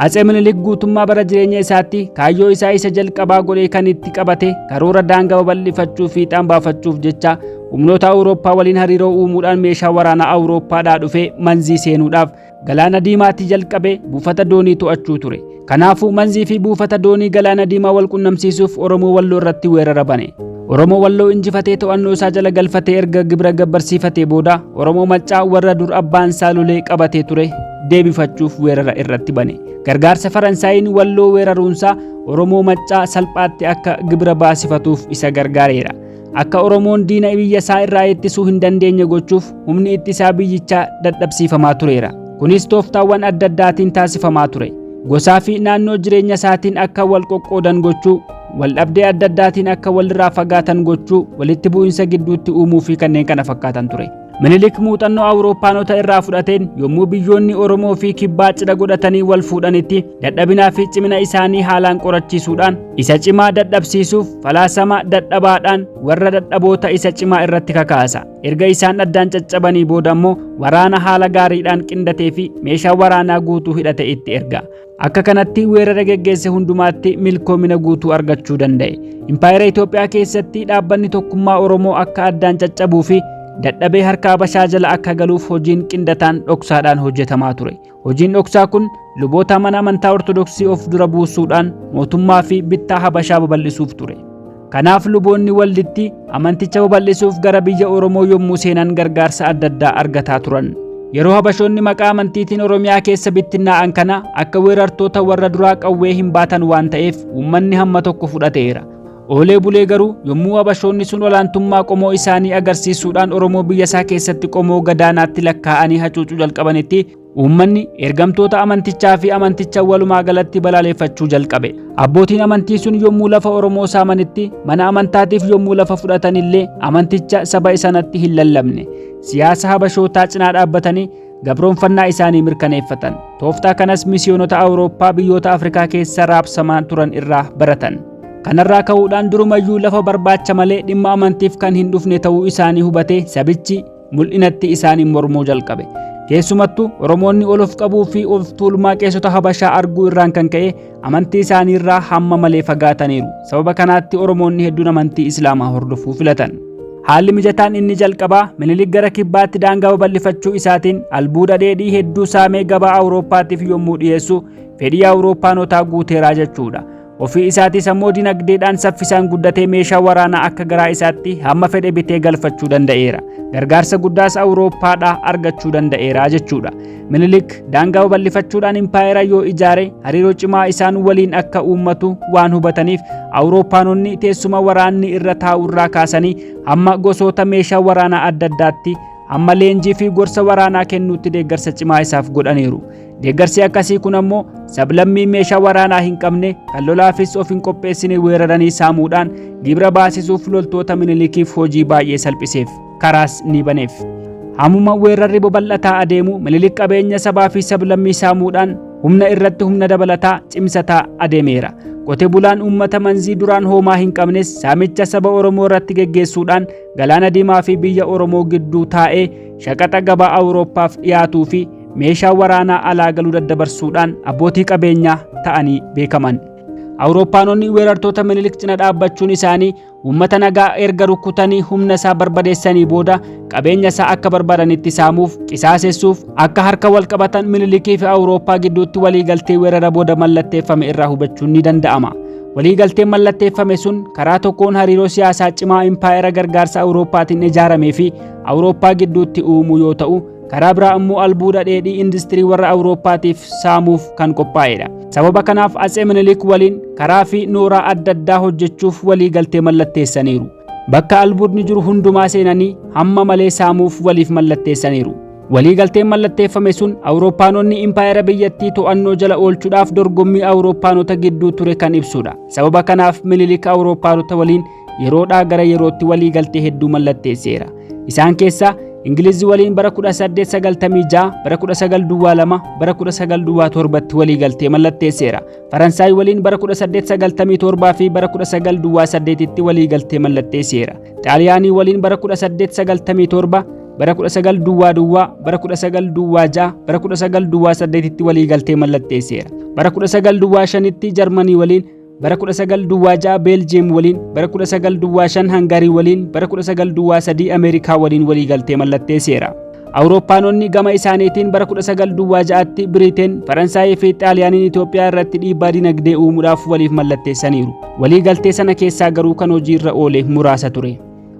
Atsee Minilik guutummaa bara jireenya isaatti kaayyoo isaa isa jalqabaa godhee kan itti qabate karoora daangaa babal'ifachuu fi fiixaan baafachuuf jecha humnoota Awurooppaa waliin hariiroo uumuudhaan meeshaa waraanaa Awurooppaadhaa dhufee Manzii seenuudhaaf Galaana Diimaatti jalqabe buufata doonii to'achuu ture. Kanaafuu Manzii fi buufata doonii Galaana Diimaa wal qunnamsiisuuf Oromoo Walloo irratti weerara bane. Oromoo Walloo injifatee to'annoo isaa jala galfatee erga gibira gabbarsiifatee booda Oromoo Maccaa warra dur abbaan isaa lolee qabatee ture deebifachuuf weerara irratti bane. Gargaarsa Faransaayiin Walloo weeraruunsaa Oromoo Maccaa salphaatti akka gibira baasifatuuf isa gargaareera. Akka Oromoon diina biyya isaa irraa ittisuu hin dandeenye gochuuf humni ittisaa biyyichaa dadhabsiifamaa tureera. Kunis tooftaawwan adda addaatiin taasifamaa ture. Gosaa fi naannoo jireenya isaatiin akka wal qoqqoodan gochuu, wal dhabdee adda addaatiin akka walirraa fagaatan gochuu, walitti bu'insa gidduutti uumuu fi kanneen kana fakkaatan ture. Minilik muuxannoo Awurooppaanota irraa fudhateen yommuu biyyoonni Oromoo fi Kibbaa cidha godhatanii wal fuudhanitti dadhabinaa fi cimina isaanii haalaan qorachiisuudhaan isa cimaa dadhabsiisuuf falaasama dadhabaadhaan warra dadhaboota isa cimaa irratti kakaasa. Erga isaan addaan caccabanii booda immoo waraana haala gaariidhaan qindatee fi meeshaa waraanaa guutuu hidhate itti erga. Akka kanatti weerara geggeesse hundumaatti milkoomina guutuu argachuu danda'e. Impaayera Itoophiyaa keessatti dhaabbanni tokkummaa Oromoo akka addaan caccabuu fi dadhabee harka Habashaa jala akka galuuf hojiin qindataan dhoksaadhaan hojjetamaa ture. Hojiin dhoksaa kun luboota mana amantaa Ortodoksii of dura buusuudhaan mootummaa fi bittaa Habashaa babal'isuuf ture. Kanaaf luboonni walditti amanticha babal'isuuf gara biyya Oromoo yommuu seenan gargaarsa adda addaa argataa turan. Yeroo Habashoonni maqaa amantiitiin Oromiyaa keessa bittinnaa'an kana akka weerartoota warra duraa qawwee hin baatan waan ta'eef uummanni hamma tokko fudhateera. Oolee bulee garuu yommuu Habashoonni sun olaantummaa qomoo isaanii agarsiisuudhaan Oromoo biyya isaa keessatti qomoo gadaanaatti lakkaa'anii hacuucuu jalqabanitti uummanni ergamtoota amantichaa fi amanticha walumaa galatti balaaleffachuu jalqabe. Abbootiin amantii sun yommuu lafa Oromoo saamanitti mana amantaatiif yommuu lafa fudhatanillee amanticha saba sanatti hin lallabne. Siyaasa Habashootaa cinaa dhaabbatanii gabroonfannaa isaanii mirkaneeffatan. Tooftaa kanas misiyoonota Awurooppaa biyyoota Afrikaa keessa raabsamaa turan irraa baratan. Kanarraa ka'uudhaan durumayyuu lafa barbaacha malee dhimma amantiif kan hin dhufne ta'uu isaanii hubatee sabichi mul'inatti isaanii mormuu jalqabe. Keessumattuu Oromoonni ol of qabuu fi of tuulummaa qeessota Habashaa arguu irraan kan ka'e amantii isaanii irraa hamma malee fagaataniiru. Sababa kanaatti Oromoonni hedduun amantii Islaamaa hordofuu filatan. Haalli mijataan inni jalqabaa Minilik gara Kibbaatti daangaa babal'ifachuu isaatiin albuuda dheedhii hedduu saamee gabaa Awurooppaatiif yommuu dhiyeessu fedhii Awurooppaanotaa guuteeraa jechuudha. Ofii isaatis ammoo dinagdeedhaan saffisaan guddatee meeshaa waraanaa akka garaa isaatti hamma fedhe bitee galfachuu danda'eera. Gargaarsa guddaas Awurooppaadhaa argachuu danda'eera jechuudha. Minilik daangaa babal'ifachuudhaan impaayera yoo ijaare hariiroo cimaa isaan waliin akka uummatu waan hubataniif Awurooppaanonni teessuma waraanni irra taa'u irraa kaasanii hamma gosoota meeshaa waraanaa adda addaatti hamma leenjii fi gorsa waraanaa kennuutti deeggarsa cimaa isaaf godhaniiru. Deeggarsi akkasii kun ammoo sablammii meeshaa waraanaa hin qabne kan lolaafis of hin qopheessine weeraranii saamuudhaan gibira baasisuuf loltoota Minilikiif hojii baay'ee salphiseef karaas ni baneef. Hammuma weerarri babal'ataa adeemu Minilik qabeenya sabaa fi sablammii saamuudhaan humna irratti humna dabalataa cimsataa adeemeera. Qote bulaan uummata manzii duraan hoomaa hin qabnes saamicha saba Oromoo irratti geggeessuudhaan Galaana Diimaa fi biyya Oromoo gidduu taa'ee shaqaxa gabaa Awurooppaaf dhiyaatuu fi meeshaa waraanaa alaa galuu daddabarsuudhaan abbootii qabeenyaa ta'anii beekaman. Awurooppaanonni weerartoota Minilik cina dhaabbachuun isaanii uummata nagaa erga rukutanii humna isaa barbadeessanii booda qabeenya isaa akka barbaadanitti saamuuf qisaasessuuf akka harka wal qabatan Minilikii fi Awurooppaa gidduutti waliigaltee weerara booda mallatteeffame irraa hubachuun ni danda'ama. Waliigalteen mallatteeffame sun karaa tokkoon hariiroo siyaasaa cimaa impaayera gargaarsa Awurooppaatiin ijaaramee fi Awurooppaa gidduutti uumuu yoo ta'u, karaa biraa immoo albuuda dheedhii industirii warra Awurooppaatiif saamuuf kan qophaa'edha. Sababa kanaaf Atsee Minilik waliin karaa fi nooraa adda addaa hojjechuuf waliigaltee mallatteessaniiru. Bakka albuudni jiru hundumaa seenanii hamma malee saamuuf waliif mallatteessaniiru. Waliigalteen mallatteeffame sun Awurooppaanonni impaayera biyyattii to'annoo jala oolchuudhaaf dorgommii Awurooppaanota gidduu ture kan ibsudha. Sababa kanaaf Minilik Awurooppaanota waliin yeroodhaa gara yerootti waliigaltee hedduu mallatteesseera. Isaan keessaa Ingilizi waliin bara 1896, bara 1902, bara 1907tti waliigaltee mallatteesseera. Faransaay waliin bara 1897 fi bara 1908tti waliigaltee mallatteesseera. Xaaliyaanii waliin bara 1897, bara 1900, bara 1906, bara 1908tti waliigaltee mallatteesseera. Bara 1905tti Jarmanii waliin, bara 1906 Beeljiyeem waliin, bara 1905 Hangarii waliin, bara 1903 Ameerikaa waliin waliigaltee mallatteesseera. Awurooppaanonni gama isaaniitiin bara 1906tti Biriteen, Faransaayii fi Xaaliyaaniin Itoophiyaa irratti dhiibbaa dinagdee uumuudhaaf waliif mallatteessaniiru. Waliigaltee sana keessaa garuu kan hojiirra oole muraasa ture.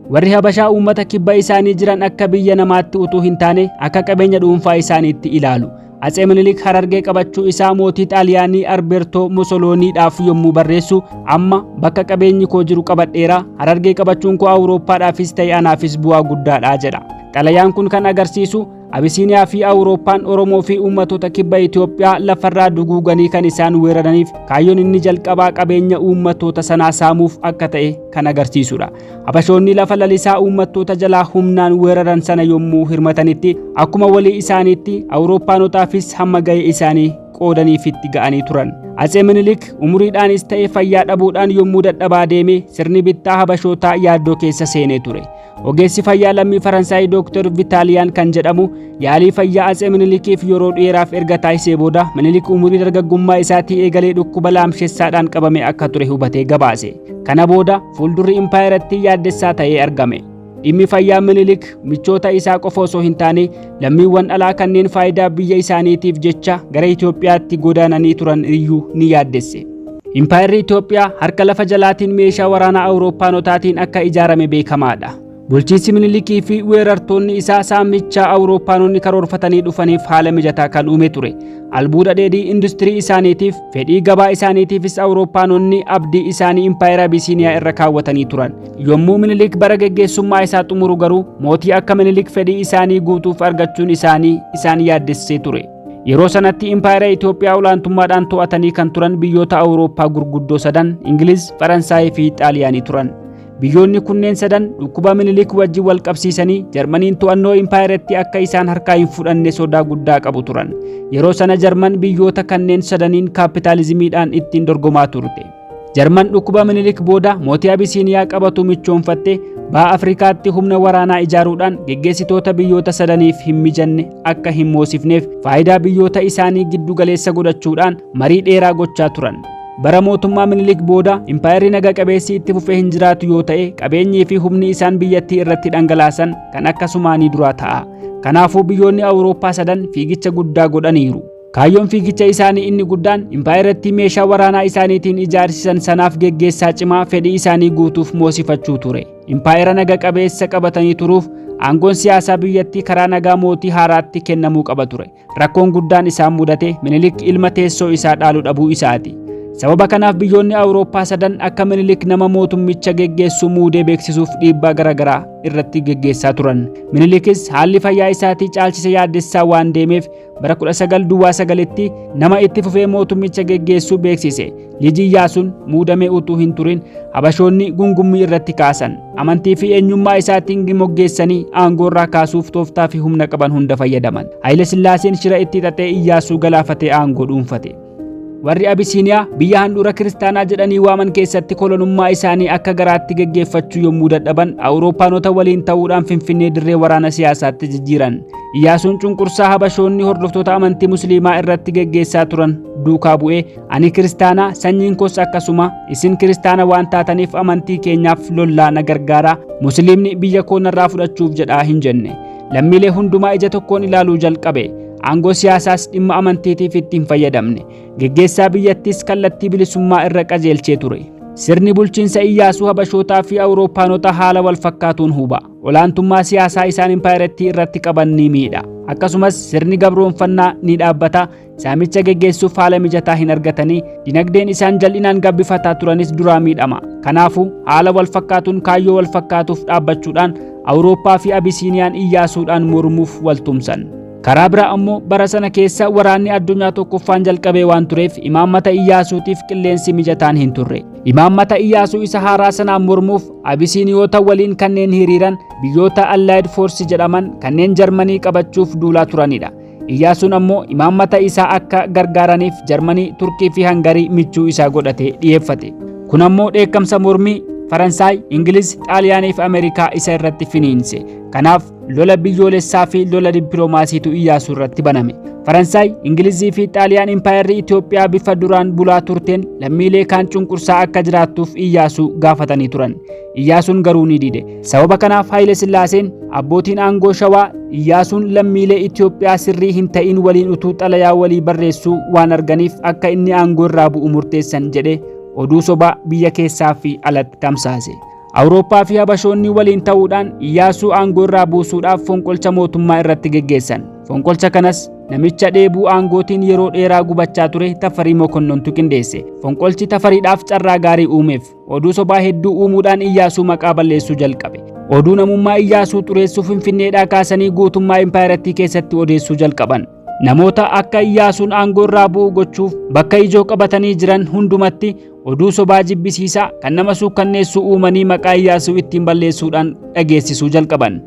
Warri Habashaa uummata kibba isaanii jiran akka biyya namaatti utuu hin taane akka qabeenya dhuunfaa isaaniitti ilaalu. Atsee Minilik Harargee qabachuu isaa mootii Xaaliyaanii Alberto Mussoliniidhaaf yommuu barreessu amma bakka qabeenyi koo jiru qabadheera, Harargee qabachuun koo Awurooppaadhaafis ta'e anaafis bu'aa guddaadha jedha. Xalayaan kun kan agarsiisu Abisiiniyaa fi Awurooppaan Oromoo fi uummattoota kibba Itoophiyaa lafarraa duguuganii kan isaan weeraraniif kaayyoon inni jalqabaa qabeenya uummattoota sanaa saamuuf akka ta'e kan agarsiisudha. Habashoonni lafa lalisaa uummattoota jalaa humnaan weeraran sana yommuu hirmatanitti akkuma walii isaaniitti Awurooppaanotaafis hamma ga'e isaanii qoodaniifitti ga'anii turan. Atsee Minilik umuriidhaanis ta'e fayyaa dhabuudhaan yommuu dadhabaa deeme sirni bittaa Habashootaa yaaddoo keessa seenee ture. Ogeessi fayyaa lammii Faransaay Dr. Vitaaliyaan kan jedhamu yaalii fayyaa Atsee Minilikiif yeroo dheeraaf erga taasisee booda Minilik umurii dargaggummaa isaatii eegalee dhukkuba laamshessaadhaan qabame akka ture hubatee gabaase. Kana booda fuuldurri impaayeratti yaaddessaa ta'ee argame. Dhimmi fayyaa Minilik michoota isaa qofa osoo hin taane lammiiwwan alaa kanneen faayidaa biyya isaaniitiif jecha gara Itoophiyaatti godaananii turan iyyuu ni yaaddesse. Impaayerri Itoophiyaa harka lafa jalaatiin meeshaa waraanaa Awurooppaanotaatiin akka ijaarame beekamaadha. Bulchiinsi Minilikii fi weerartoonni isaa saamichaa Awurooppaanonni karoorfatanii dhufaniif haala mijataa kan uume ture. Albuuda dheedhii industirii isaaniitiif fedhii gabaa isaaniitiifis Awurooppaanonni abdii isaanii impaayera Abisiiniyaa irra kaawwatanii turan. Yommuu Minilik bara geggeessummaa isaa xumuru garuu mootii akka Minilik fedhii isaanii guutuuf argachuun isaan yaaddessee ture. Yeroo sanatti impaayera Itoophiyaa olaantummaadhaan to'atanii kan turan biyyoota Awurooppaa gurguddoo sadan Ingiliz, Faransaay fi Xaaliyaanii turan. Biyyoonni kunneen sadan dhukkuba Minilik wajjin wal qabsiisanii Jarmaniin to'annoo impaayeratti akka isaan harkaa hin fudhanne sodaa guddaa qabu turan. Yeroo sana Jarman biyyoota kanneen sadaniin kaapitaalizimiidhaan ittiin dorgomaa turte. Jarman dhukkuba Minilik booda mootii Abisiiniyaa qabatu michoonfatte baha Afrikaatti humna waraanaa ijaaruudhaan geggeessitoota biyyoota sadaniif hin mijanne akka hin moosifneef faayidaa biyyoota isaanii giddu galeessa godhachuudhaan marii dheeraa gochaa turan. Bara mootummaa Minilik booda impaayerri naga qabeessi itti fufee hin jiraatu yoo ta'e qabeenyii fi humni isaan biyyattii irratti dhangalaasan kan akkasumaanii duraa ta'a. Kanaafuu biyyoonni Awurooppaa sadan fiigicha guddaa godhaniiru. Kaayyoon fiigicha isaanii inni guddaan impaayeratti meeshaa waraanaa isaaniitiin ijaarsisan sanaaf geggeessaa cimaa fedhii isaanii guutuuf moosifachuu ture. Impaayera naga qabeessa qabatanii turuuf aangoon siyaasaa biyyattii karaa nagaa mootii haaraatti kennamuu qaba ture. Rakkoon guddaan isaan mudate Minilik ilma teessoo isaa dhaaluu dhabuu isaati. Sababa kanaaf biyyoonni Awurooppaa sadan akka Minilik nama mootummicha geggeessuu muudee beeksisuuf dhiibbaa garaagaraa irratti geggeessaa turan. Minilikis haalli fayyaa isaatii caalchise yaaddessaa waan deemeef bara 1929tti nama itti fufee mootummicha geggeessuu beeksise. Liji Iyyaasuun muudamee utuu hin turin Habashoonni gungummii irratti kaasan. Amantii fi eenyummaa isaatiin moggeessanii aangoo irraa kaasuuf tooftaa fi humna qaban hunda fayyadaman. Haayile Sillaaseen shira itti xaxee Iyyaasuu galaafatee aangoo dhuunfate. Warri Abisiiniyaa biyya handhuura kiristaanaa jedhanii waaman keessatti kolonummaa isaanii akka garaatti geggeeffachuu yommuu dadhaban Awurooppaanota waliin ta'uudhaan Finfinnee dirree waraana siyaasaatti jijjiiran. Iyyaasuun cunqursaa Habashoonni hordoftoota amantii Musliimaa irratti geggeessaa turan duukaa bu'ee ani kiristaanaa sanyiin koos akkasuma isin kiristaana waan taataniif amantii keenyaaf lollaa na gargaaraa Musliimni biyya koo narraa fudhachuuf jedhaa hin jenne. Lammiilee hundumaa ija tokkoon ilaaluu jalqabe. Aangoo siyaasaas dhimma amantiitiif ittiin fayyadamne. Geggeessaa biyyattis kallattii bilisummaa irra qajeelchee ture. Sirni bulchiinsa Iyyaasuu Habashootaa fi Awurooppaanota haala wal fakkaatuun huba. Olaantummaa siyaasaa isaan impaayeratti irratti qaban ni miidha. Akkasumas sirni gabroonfannaa ni dhaabbata. Saamicha geggeessuuf haala mijataa hin argatanii dinagdeen isaan jal'inaan gabbifataa turanis duraa miidhama. Kanaafuu haala wal fakkaatuun kaayyoo wal fakkaatuuf dhaabbachuudhaan Awurooppaa fi Abisiiniyaan Iyyaasuudhaan mormuuf waltumsan. Karaa biraa ammoo bara sana keessa waraanni addunyaa tokkoffaan jalqabee waan tureef imaammata Iyyaasuutiif qilleensi mijataan hin turre. Imaammata Iyyaasuu isa haaraa sanaan mormuuf Abisiiniyoota waliin kanneen hiriiran biyyoota Allied Force jedhaman kanneen Jarmanii qabachuuf duulaa turanidha. Iyyaasuun ammoo imaammata isaa akka gargaaraniif Jarmanii, Turkii fi Hangarii michuu isaa godhatee dhiyeeffate. Kun ammoo dheekkamsa mormii Faransaay, Ingiliz, Xaaliyaanii fi Ameerikaa isa irratti finiinse. Kanaaf lola biyyoolessaa fi lola dippiloomaasiitu Iyyaasuu irratti baname. Faransaay, Ingilizii fi Xaaliyaan impaayerri Itoophiyaa bifa duraan bulaa turteen lammiilee kaan cunqursaa akka jiraattuuf Iyyaasuu gaafatanii turan. Iyyaasuun garuu ni dide. Sababa kanaaf Haayile Sillaaseen abbootiin aangoo Shawaa Iyyaasuun lammiilee Itoophiyaa sirrii hin ta'in waliin utuu xalayaa walii barreessuu waan arganiif akka inni aangoo irraa bu'u murteessan jedhee oduu sobaa biyya keessaa fi alatti tamsaase. Awurooppaa fi Habashoonni waliin ta'uudhaan Iyyaasuu aangoo irraa buusuudhaaf fonqolcha mootummaa irratti geggeessan. Fonqolcha kanas namicha dheebuu aangootiin yeroo dheeraa gubachaa ture Tafarii Mokonnontu qindeesse. Fonqolchi Tafariidhaaf carraa gaarii uumeef oduu sobaa hedduu uumuudhaan Iyyaasuu maqaa balleessuu jalqabe. Oduu namummaa Iyyaasuu xureessuu Finfinneedhaa kaasanii guutummaa impaayirattii keessatti odeessuu jalqaban. Namoota akka Iyyaasuun aangoo irraa bu'u gochuuf bakka ijoo qabatanii jiran hundumatti oduu sobaa jibbisiisaa kan nama suukkanneessu uumanii maqaa Iyyaasuu ittiin balleessuudhaan dhageessisuu jalqaban.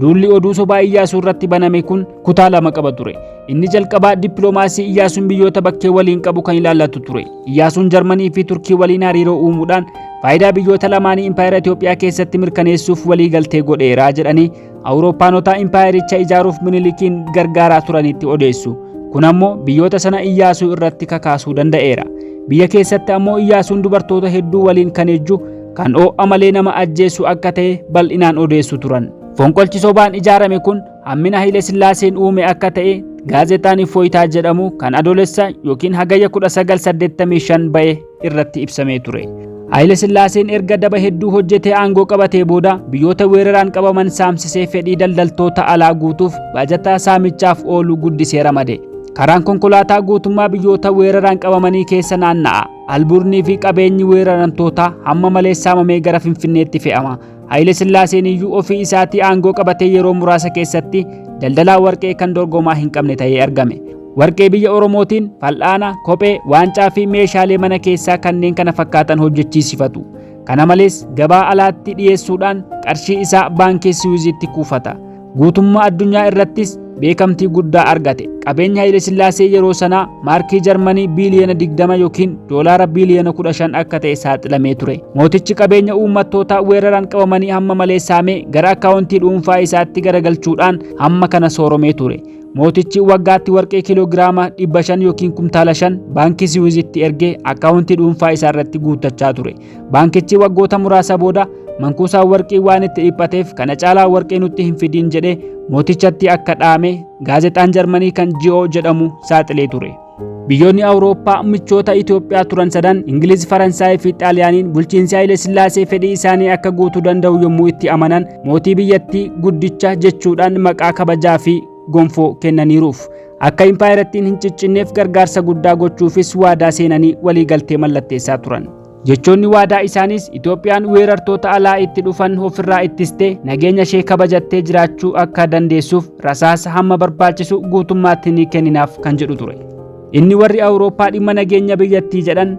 Duulli oduu sobaa Iyyaasuu irratti baname kun kutaa lama qaba ture. Inni jalqabaa dippiloomaasii Iyyaasuun biyyoota bakkee waliin qabu kan ilaallatu ture. Iyyaasuun Jarmanii fi Turkii waliin hariiroo uumuudhaan faayidaa biyyoota lamaanii impaayera Itoophiyaa keessatti mirkaneessuuf walii galtee godheeraa jedhanii Awurooppaanota impaayericha ijaaruuf Minilikiin gargaaraa turanitti odeessu. Kun ammoo biyyoota sana Iyyaasuu irratti kakaasuu danda'eera. Biyya keessatti ammoo Iyyaasuun dubartoota hedduu waliin kan ejju kan oo'a malee nama ajjeesu akka ta'e bal'inaan odeessu turan. Fonqolchi sobaan ijaarame kun hammina Haile Sillaaseen uume akka ta'e gaazexaan Ifoyitaa jedhamu kan adoolessa yookiin hagayya 1985 ba'e irratti ibsamee ture. Haile Sillaaseen erga daba hedduu hojjetee aangoo qabatee booda biyyoota weeraraan qabaman saamsisee fedhii daldaltoota alaa guutuuf baajataa saamichaaf oolu guddisee ramade. Karaan konkolaataa guutummaa biyyoota weeraraan qabamanii keessa naanna'a. Albuurnii fi qabeenyi weeraramtootaa hamma malee saamamee gara Finfinneetti fe'ama. Haile Sillaaseen iyyuu ofii isaatii aangoo qabatee yeroo muraasa keessatti daldalaa warqee kan dorgomaa hin qabne ta'ee argame. Warqee biyya Oromootiin fal'aana, kophee, waancaa fi meeshaalee mana keessaa kanneen kana fakkaatan hojjechiisifatu. Kana malees gabaa alaatti dhiyeessuudhaan qarshii isaa baankii Siwiizitti kuufata. Guutummaa addunyaa irrattis beekamtii guddaa argate. Qabeenya Haile Sillaasee yeroo sanaa maarkii Jarmanii biiliyoona 20 yookiin doolaara biiliyoona 15 akka ta'e saaxilamee ture. Mootichi qabeenya uummattoota weeraraan qabamanii hamma malee saamee gara akkaawuntii dhuunfaa isaatti garagalchuudhaan hamma kana sooromee ture. Mootichi waggaatti warqee kiiloogiraama 500 yookiin kumtaala 5 baankii Siwiizitti ergee akkaawuntii dhuunfaa isaa irratti guuttachaa ture. Baankichi waggoota muraasa booda mankuusaan warqii waan itti dhiphateef kana caalaa warqee nutti hin fidin jedhee mootichatti akka dhaame gaazexaan Jarmanii kan GO jedhamu saaxilee ture. Biyyoonni Awurooppaa michoota Itoophiyaa turan sadan Ingiliz, Faransaay fi Xaaliyaaniin bulchiinsi Haile Sillaasee fedhii isaanii akka guutuu danda'u yommuu itti amanan mootii biyyattii guddicha jechuudhaan maqaa kabajaa fi gonfoo kennaniiruuf. Akka impaayirattiin hin ciccinneef gargaarsa guddaa gochuufis waadaa seenanii walii galtee mallatteessaa turan. Jechoonni waadaa isaanis Itoophiyaan weerartoota alaa itti dhufan ofirraa ittistee nageenya ishee kabajattee jiraachuu akka dandeessuuf rasaasa hamma barbaachisu guutummaatti ni kenninaaf kan jedhu ture. Inni warri Awurooppaa dhimma nageenya biyyattii jedhan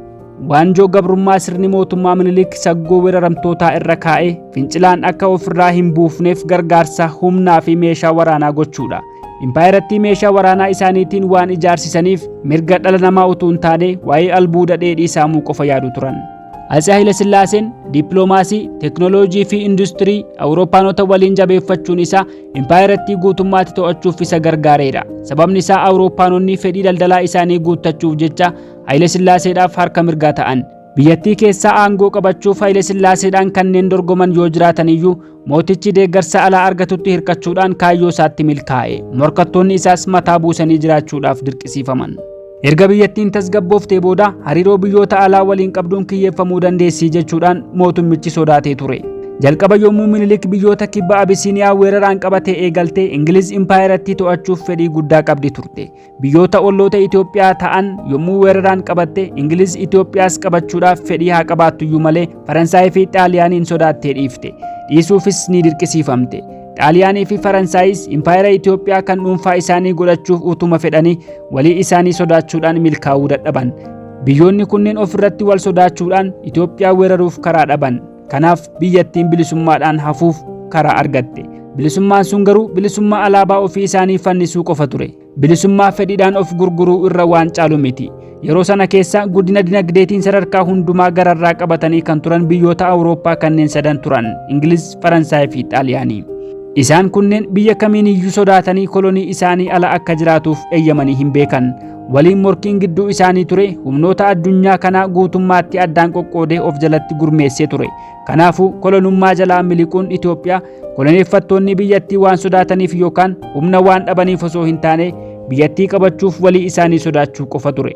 waanjoo gabrummaa sirni mootummaa Minilik saggoo weeraramtootaa irra kaa'ee fincilaan akka ofirraa hin buufneef gargaarsa humnaa fi meeshaa waraanaa gochuudha. Impaayirattii meeshaa waraanaa isaaniitiin waan ijaarsisaniif mirga dhala namaa utuu hin taane waa'ee albuuda dheedhii saamuu qofa yaadu turan. Atse Haile Sillaaseen dippiloomaasii, teeknooloojii fi industirii Awurooppaanota waliin jabeeffachuun isaa impaayirattii guutummaatti to'achuuf isa gargaareera. Sababni isaa Awurooppaanonni fedhii daldalaa isaanii guuttachuuf jecha Haile Sillaaseedhaaf harka mirgaa ta'an. Biyyattii keessaa aangoo qabachuuf Haile Sillaaseedhaan kanneen dorgoman yoo jiraatan iyyuu mootichi deeggarsa alaa argatutti hirkachuudhaan kaayyoo isaatti milkaa'e. Morkattoonni isaas mataa buusanii jiraachuudhaaf dirqisiifaman. Erga biyyattiin tasgabbooftee booda hariiroo biyyoota alaa waliin qabduun kiyyeeffamuu dandeessii jechuudhaan mootummichi sodaatee ture. Jalqaba yommuu Minilik biyyoota kibba Abisiiniyaa weeraraan qabatee eegaltee Ingiliz impaayirattii to'achuuf fedhii guddaa qabdi turte. Biyyoota olloota Itoophiyaa ta'an yommuu weeraraan qabatte Ingiliz Itoophiyaas qabachuudhaaf fedhii haa qabaattu iyyuu malee Faransaay fi Xaaliyaaniin sodaattee dhiifte. Dhiisuufis ni dirqisiifamte. Xaaliyaanii fi Faransaayis impaayera Itoophiyaa kan dhuunfaa isaanii godhachuuf utuma fedhanii walii isaanii sodaachuudhaan milkaa'uu dadhaban. Biyyoonni kunneen ofirratti wal sodaachuudhaan Itoophiyaa weeraruuf karaa dhaban. Kanaaf biyyattiin bilisummaadhaan hafuuf karaa argatte. Bilisummaan sun garuu bilisummaa alaabaa ofii isaanii fannisuu qofa ture. Bilisummaa fedhiidhaan of gurguruu irra waan caalu miti. Yeroo sana keessa guddina dinagdeetiin sadarkaa hundumaa gararraa qabatanii kan turan biyyoota Awurooppaa kanneen sadan turan Ingiliz, Faransaay fi Xaaliyaanii. Isaan kunneen biyya kamiin iyyuu sodaatanii kolonii isaanii ala akka jiraatuuf eeyyamanii hin beekan. Waliin morkiin gidduu isaanii ture humnoota addunyaa kanaa guutummaatti addaan qoqqoodee of jalatti gurmeessee ture. Kanaafuu kolonummaa jalaa miliquun Itoophiyaa koloneeffattoonni biyyattii waan sodaataniif yookaan humna waan dhabaniif osoo hin taane biyyattii qabachuuf walii isaanii sodaachuu qofa ture.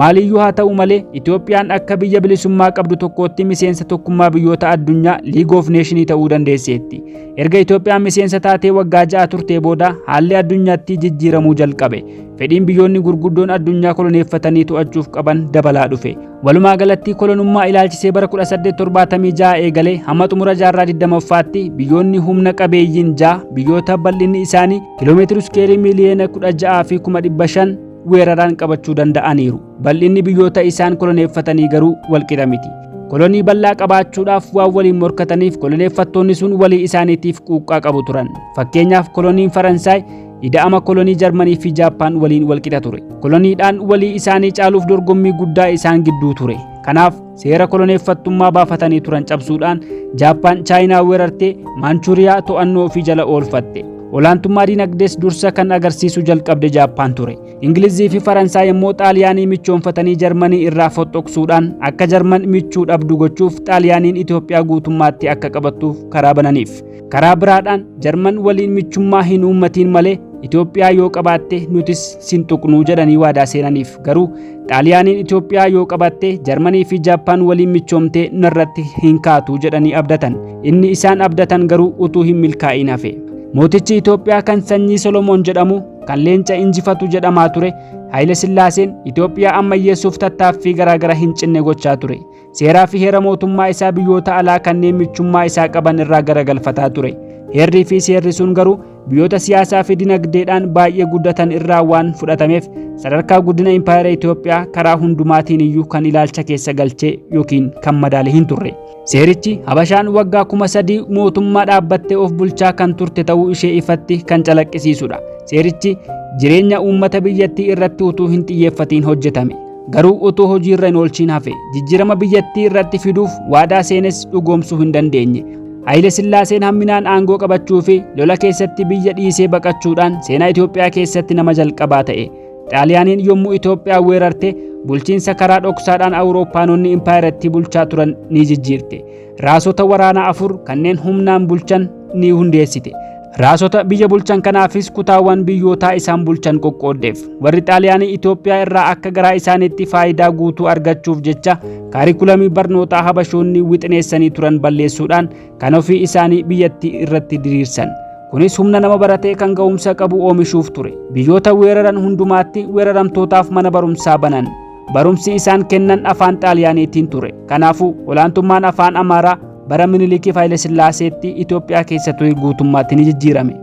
Maaliyyuu haa ta'u malee Itoophiyaan akka biyya bilisummaa qabdu tokkootti miseensa tokkummaa biyyoota addunyaa League of Nations ta'uu dandeesseetti. Erga Itoophiyaan miseensa taatee waggaa 6 turtee booda haalli addunyaatti jijjiiramuu jalqabe. Fedhiin biyyoonni gurguddoon addunyaa koloneeffatanii to'achuuf qaban dabalaa dhufe. Walumaa galatti kolonummaa ilaalchisee bara 1876 eegalee hamma xumura jaarraa 20ffaatti biyyoonni humna qabeeyyiin 6 biyyoota bal'inni isaanii kiiloomeetira iskeerii miiliyoona 16,500 weeraraan qabachuu danda'aniiru. Bal'inni biyyoota isaan koloneeffatanii garuu walqixa miti. Kolonii bal'aa qabaachuudhaaf waan waliin morkataniif koloneeffattoonni sun walii isaaniitiif quuqqaa qabu turan. Fakkeenyaaf koloniin Faransaay ida'ama kolonii Jarmanii fi Jaappaan waliin walqixa ture. Koloniidhaan walii isaanii caaluuf dorgommii guddaa isaan gidduu ture. Kanaaf seera koloneeffattummaa baafatanii turan cabsuudhaan Jaappaan Chaayinaa weerartee Maanchuuriyaa to'annoo ofii jala oolfatte. Olaantummaa dinagdees dursa kan agarsiisu jalqabde Jaappaan ture. Ingilizii fi Faransaay immoo Xaaliyaanii michoonfatanii Jarmanii irraa foxxoqsuudhaan akka Jarman michuu dhabdu gochuuf Xaaliyaaniin Itoophiyaa guutummaatti akka qabattuuf karaa bananiif. Karaa biraadhaan Jarman waliin michummaa hin uummatiin malee Itoophiyaa yoo qabaatte nutis sin tuqnuu jedhanii waadaa seenaniif. Garuu Xaaliyaaniin Itoophiyaa yoo qabatte Jarmanii fi Jaappaan waliin michoomtee narratti hin kaatu jedhanii abdatan. Inni isaan abdatan garuu utuu hin milkaa'in hafe. Mootichi Itoophiyaa kan sanyii Solomoon jedhamu kan leenca injifatu jedhamaa ture Haayile Sillaaseen Itoophiyaa ammayyeessuuf tattaaffii garaagara hin cinne gochaa ture. Seeraa fi heera mootummaa isaa biyyoota alaa kanneen michummaa isaa qaban irraa garagalfataa ture. Heerrii fi seerri sun garuu biyyoota siyaasaa fi dinagdeedhaan baay'ee guddatan irraa waan fudhatameef sadarkaa guddina impaayera Itoophiyaa karaa hundumaatiin iyyuu kan ilaalcha keessa galchee yookiin kan madaale hin turre. Seerichi Habashaan waggaa 3,000 mootummaa dhaabbattee of bulchaa kan turte ta'uu ishee ifatti kan calaqqisiisudha. Seerichi jireenya uummata biyyattii irratti utuu hin xiyyeeffatiin hojjetame. Garuu utuu hojiirra hin oolchiin hafe jijjiirama biyyattii irratti fiduuf waadaa seenes dhugoomsuu hin dandeenye. Haayile Sillaaseen hamminaan aangoo qabachuu fi lola keessatti biyya dhiisee baqachuudhaan seenaa Itoophiyaa keessatti nama jalqabaa ta'e. Xaaliyaaniin yommuu Itoophiyaa weerarte bulchiinsa karaa dhoksaadhaan Awurooppaanonni impaayeratti bulchaa turan ni jijjiirte. Raasota waraanaa 4 kanneen humnaan bulchan ni hundeessite. Raasota biyya bulchan kanaafis kutaawwan biyyootaa isaan bulchan qoqqooddeef. Warri Xaaliyaanii Itoophiyaa irraa akka garaa isaaniitti faayidaa guutuu argachuuf jecha kaarikulamii barnootaa Habashoonni wixineessanii turan balleessuudhaan kan ofii isaanii biyyattii irratti diriirsan. Kunis humna nama baratee kan ga'umsa qabu oomishuuf ture. Biyyoota weeraran hundumaatti weeraramtootaaf mana barumsaa banan. Barumsi isaan kennan afaan Xaaliyaaniitiin ture. Kanaafuu olaantummaan afaan Amaaraa bara Minilikii Haayile Sillaaseetti Itoophiyaa keessatti guutummaatti ni jijjiirame.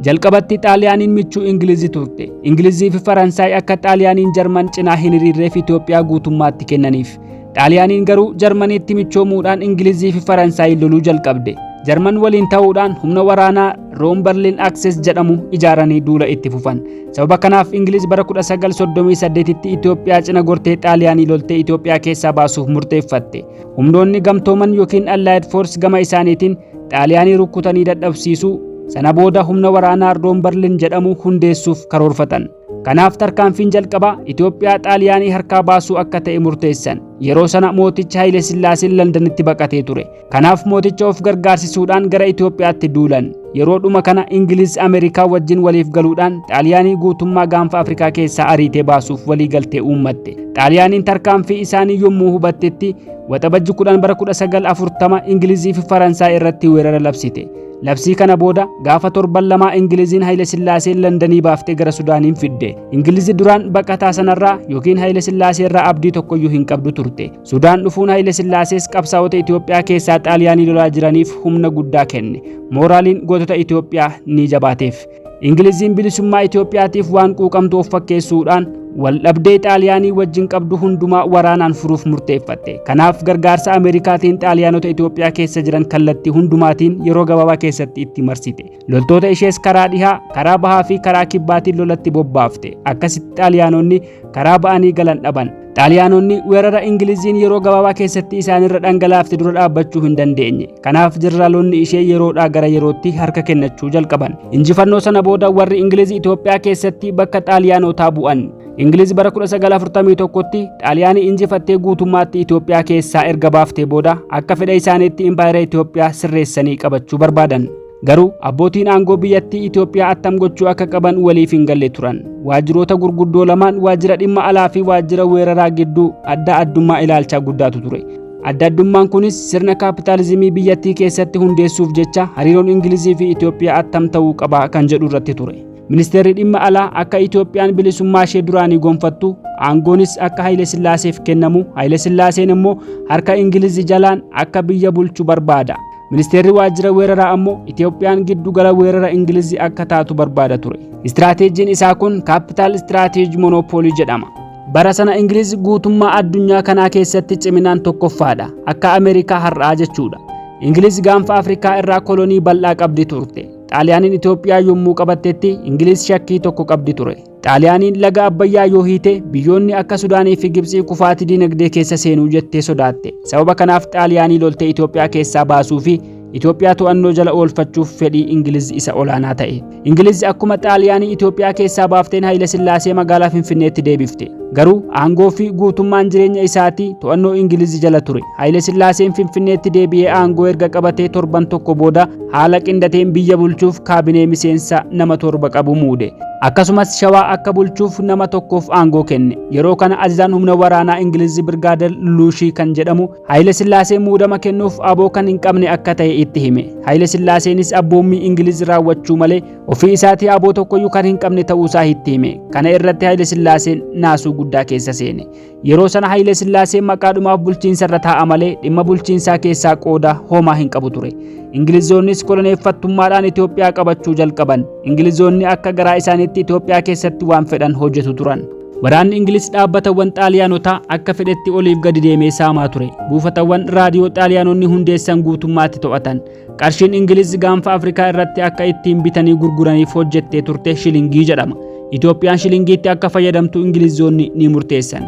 Jalqabatti Xaaliyaaniin michuu Ingilizii turte. Ingilizii fi Faransaay akka Xaaliyaaniin Jarman cinaa hin hiriirreef Itoophiyaa guutummaatti kennaniif. Xaaliyaaniin garuu Jarmaniitti michoomuudhaan Ingilizii fi Faransaay loluu jalqabde. Jarman waliin ta'uudhaan humna waraanaa Roomberlin Access jedhamu ijaaranii duula itti fufan. Sababa kanaaf Ingiliz bara 1938tti Itoophiyaa cina gortee Xaaliyaanii loltee Itoophiyaa keessaa baasuuf murteeffatte. Humnoonni gamtooman yookiin Allied Force gama isaaniitiin Xaaliyaanii rukkutanii dadhabsiisuu sana booda humna waraanaa Roomberlin jedhamu hundeessuuf karoorfatan. Kanaaf tarkaanfiin jalqabaa Itoophiyaa Xaaliyaanii harkaa baasuu akka ta'e murteessan. Yeroo sana mootichi Haayile Sillaaseen Londanitti baqatee ture. Kanaaf mooticha of gargaarsisuudhaan gara Itoophiyaatti duulan. Yeroo dhuma kana Ingiliz Ameerikaa wajjin waliif galuudhaan Xaaliyaanii guutummaa gaanfa Afrikaa keessaa ariitee baasuuf walii galtee uummatte. Xaaliyaaniin tarkaanfii isaanii yommuu hubattetti waxabajji 10 bara 1940 Ingilizii fi Faransaay irratti weerara labsite. Labsii kana booda gaafa torban lamaa Ingiliziin Haayile Sillaaseen Londanii baaftee gara Sudaaniin fidde. Ingilizi duraan baqataa sanarraa yookiin Haayile Sillaasee irraa abdii tokkoyyuu hin qabdu turte. Sudaan dhufuun Haayile Sillaasees qabsaa'ota Itoophiyaa keessaa Xaaliyaanii lolaa jiraniif humna guddaa kenne. Mooraaliin gootota Itoophiyaa ni jabaateef. Ingiliziin bilisummaa Itoophiyaatiif waan quuqamtu of fakkeessuudhaan waldhabdee Xaaliyaanii wajjin qabdu hundumaa waraanaan furuuf murteeffatte. Kanaaf gargaarsa Ameerikaatiin Xaaliyaanota Itoophiyaa keessa jiran kallattii hundumaatiin yeroo gabaabaa keessatti itti marsite. Loltoota ishees karaa dhihaa, karaa bahaa fi karaa kibbaatiin lolatti bobbaafte. Akkasitti Xaaliyaanonni karaa ba'anii galan dhaban. Xaaliyaanonni weerara Ingiliziin yeroo gabaabaa keessatti isaanirra dhangalaafte dura dhaabbachuu hin dandeenye. Kanaaf jeneraaloonni ishee yeroodhaa gara yerootti harka kennachuu jalqaban. Injifannoo sana booda warri Ingiliz Itoophiyaa keessatti bakka Xaaliyaanotaa bu'an. Ingiliz bara 1941tti Xaaliyaanii injifattee guutummaatti Itoophiyaa keessaa erga baaftee booda akka fedha isaaniitti impaayera Itoophiyaa sirreessanii qabachuu barbaadan. Garuu abbootiin aangoo biyyattii Itoophiyaa attam gochuu akka qaban waliif hin galle turan. Waajjiroota gurguddoo lamaan waajjira dhimma alaa fi waajjira weeraraa gidduu adda addummaa ilaalchaa guddaatu ture. Adda addummaan kunis sirna kaapitaalizimii biyyattii keessatti hundeessuuf jecha hariiroon Ingilizii fi Itoophiyaa attam ta'uu qaba kan jedhu irratti ture. Ministeerri dhimma alaa akka Itoophiyaan bilisummaa ishee duraanii gonfattu, aangoonis akka Haile Sillaaseef kennamu, Haile Sillaaseen immoo harka Ingilizii jalaan akka biyya bulchu barbaada. Ministeerri waajjira weeraraa ammoo Itoophiyaan giddu gala weerara Ingilizii akka taatu barbaada ture. Istiraateejiin isaa kun Capital Strategy Monopoly jedhama. Bara sana Ingiliz guutummaa addunyaa kanaa keessatti ciminaan tokkoffaadha, akka Ameerikaa har'aa jechuudha. Ingiliz gaanfa Afrikaa irraa kolonii bal'aa qabdi turte. Xaaliyaaniin Itoophiyaa yommuu qabattetti Ingiliz shakkii tokko qabdi ture. Xaaliyaaniin laga Abbayyaa yoo hiite biyyoonni akka Sudaanii fi Gibxii kufaatii dinagdee keessa seenuu jettee sodaatte. Sababa kanaaf Xaaliyaanii loltee Itoophiyaa keessaa baasuu fi Itoophiyaa to'annoo jala oolfachuuf fedhii Ingiliz isa olaanaa ta'e. Ingiliz akkuma Xaaliyaanii Itoophiyaa keessaa baafteen Haile Sillaasee magaalaa Finfinneetti deebifte. Garuu aangoo fi guutummaan jireenya isaatii to'annoo Ingiliz jala ture. Haile Sillaaseen Finfinneetti deebi'ee aangoo erga qabatee torban tokko booda haala qindateen biyya bulchuuf kaabinee miseensa nama 7 qabu muude. Akkasumas Shawaa akka bulchuuf nama tokkoof aangoo kenne. Yeroo kana ajajaan humna waraanaa Ingiliz Birgaader Luushii kan jedhamu Haile Sillaaseen muudama kennuuf aboo kan hin qabne akka ta'e itti hime. Haile Sillaaseenis abboommii Ingiliz raawwachuu malee ofii isaatii aboo tokkoyyuu kan hin qabne ta'uusaa itti hime. Kana irratti Haile Sillaaseen naasuu guddaa keessa seene. Yeroo sana Haile Sillaaseen maqaadhumaaf bulchiinsa irra taa'a malee dhimma bulchiinsaa keessaa qooda homaa hin qabu ture. Ingilizoonnis koloneeffattummaadhaan Itoophiyaa qabachuu jalqaban. Ingilizoonni akka garaa isaaniitti Itoophiyaa keessatti waan fedhan hojjetu turan. Waraanni Ingiliz dhaabbatawwan Xaaliyaanotaa akka fedhetti oliif gadi deemee saamaa ture. Buufatawwan raadiyoo Xaaliyaanonni hundeessan guutummaatti to'atan. Qarshiin Ingiliz gaanfa Afrikaa irratti akka ittiin bitanii gurguraniif hojjettee turte shilingii jedhama. Itoophiyaan shilingiitti akka fayyadamtu Ingilizoonni ni murteessan.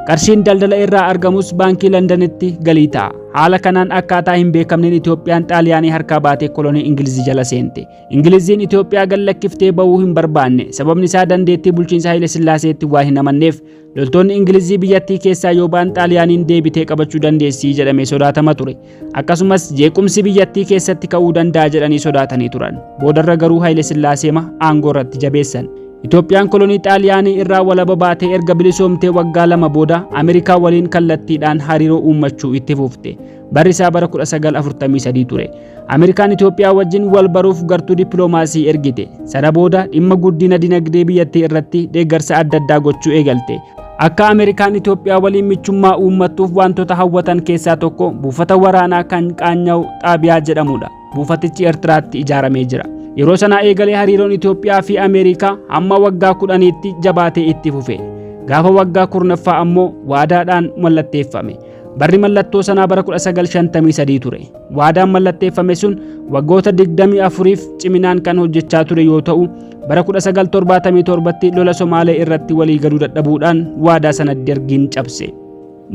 Qarshiin daldala irraa argamus baankii Londanitti galii ta'a. Haala kanaan akkaataa hin beekamneen Itoophiyaan Xaaliyaanii harkaa baatee kolonii Ingilizii jala seente. Ingiliziin Itoophiyaa gallakkiftee ba'uu hin barbaanne. Sababni isaa dandeettii bulchiinsa Haile Sillaaseetti waan hin amanneef loltoonni Ingilizii biyyattii keessaa yoo ba'an Xaaliyaaniin deebitee qabachuu dandeessii jedhamee sodaatama ture. Akkasumas jeequmsi biyyattii keessatti ka'uu danda'a jedhanii sodaatanii turan. Boodarra garuu Haile Sillaasee aangoo irratti jabeessan. Itoophiyaan kolonii Xaaliyaanii irraa walaba baatee erga bilisoomtee waggaa 2 booda Ameerikaa waliin kallattiidhaan hariiroo uummachuu itti fufte. Barri isaa bara 1943 ture. Ameerikaan Itoophiyaa wajjin wal baruuf gartuu dippiloomaasii ergite. Sana booda dhimma guddina dinagdee biyyattii irratti deeggarsa adda addaa gochuu eegalte. Akka Ameerikaan Itoophiyaa waliin michummaa uummattuuf wantoota hawwatan keessaa tokko buufata waraanaa kan Qaanyaw Xaabiyaa jedhamudha. Buufatichi Eertiraatti ijaaramee jira. Yeroo sana eegalee hariiroon Itoophiyaa fi Ameerikaa hamma waggaa 10tti jabaatee itti fufe. Gaafa waggaa 10ffaa ammoo waadaadhaan mallatteeffame. Barri mallattoo sanaa bara 1953 ture. Waadaan mallatteeffame sun waggoota 24f ciminaan kan hojjechaa ture yoo ta'u, bara 1977tti lola Somaalee irratti walii galuu dadhabuudhaan waadaa sana Dergiin cabse.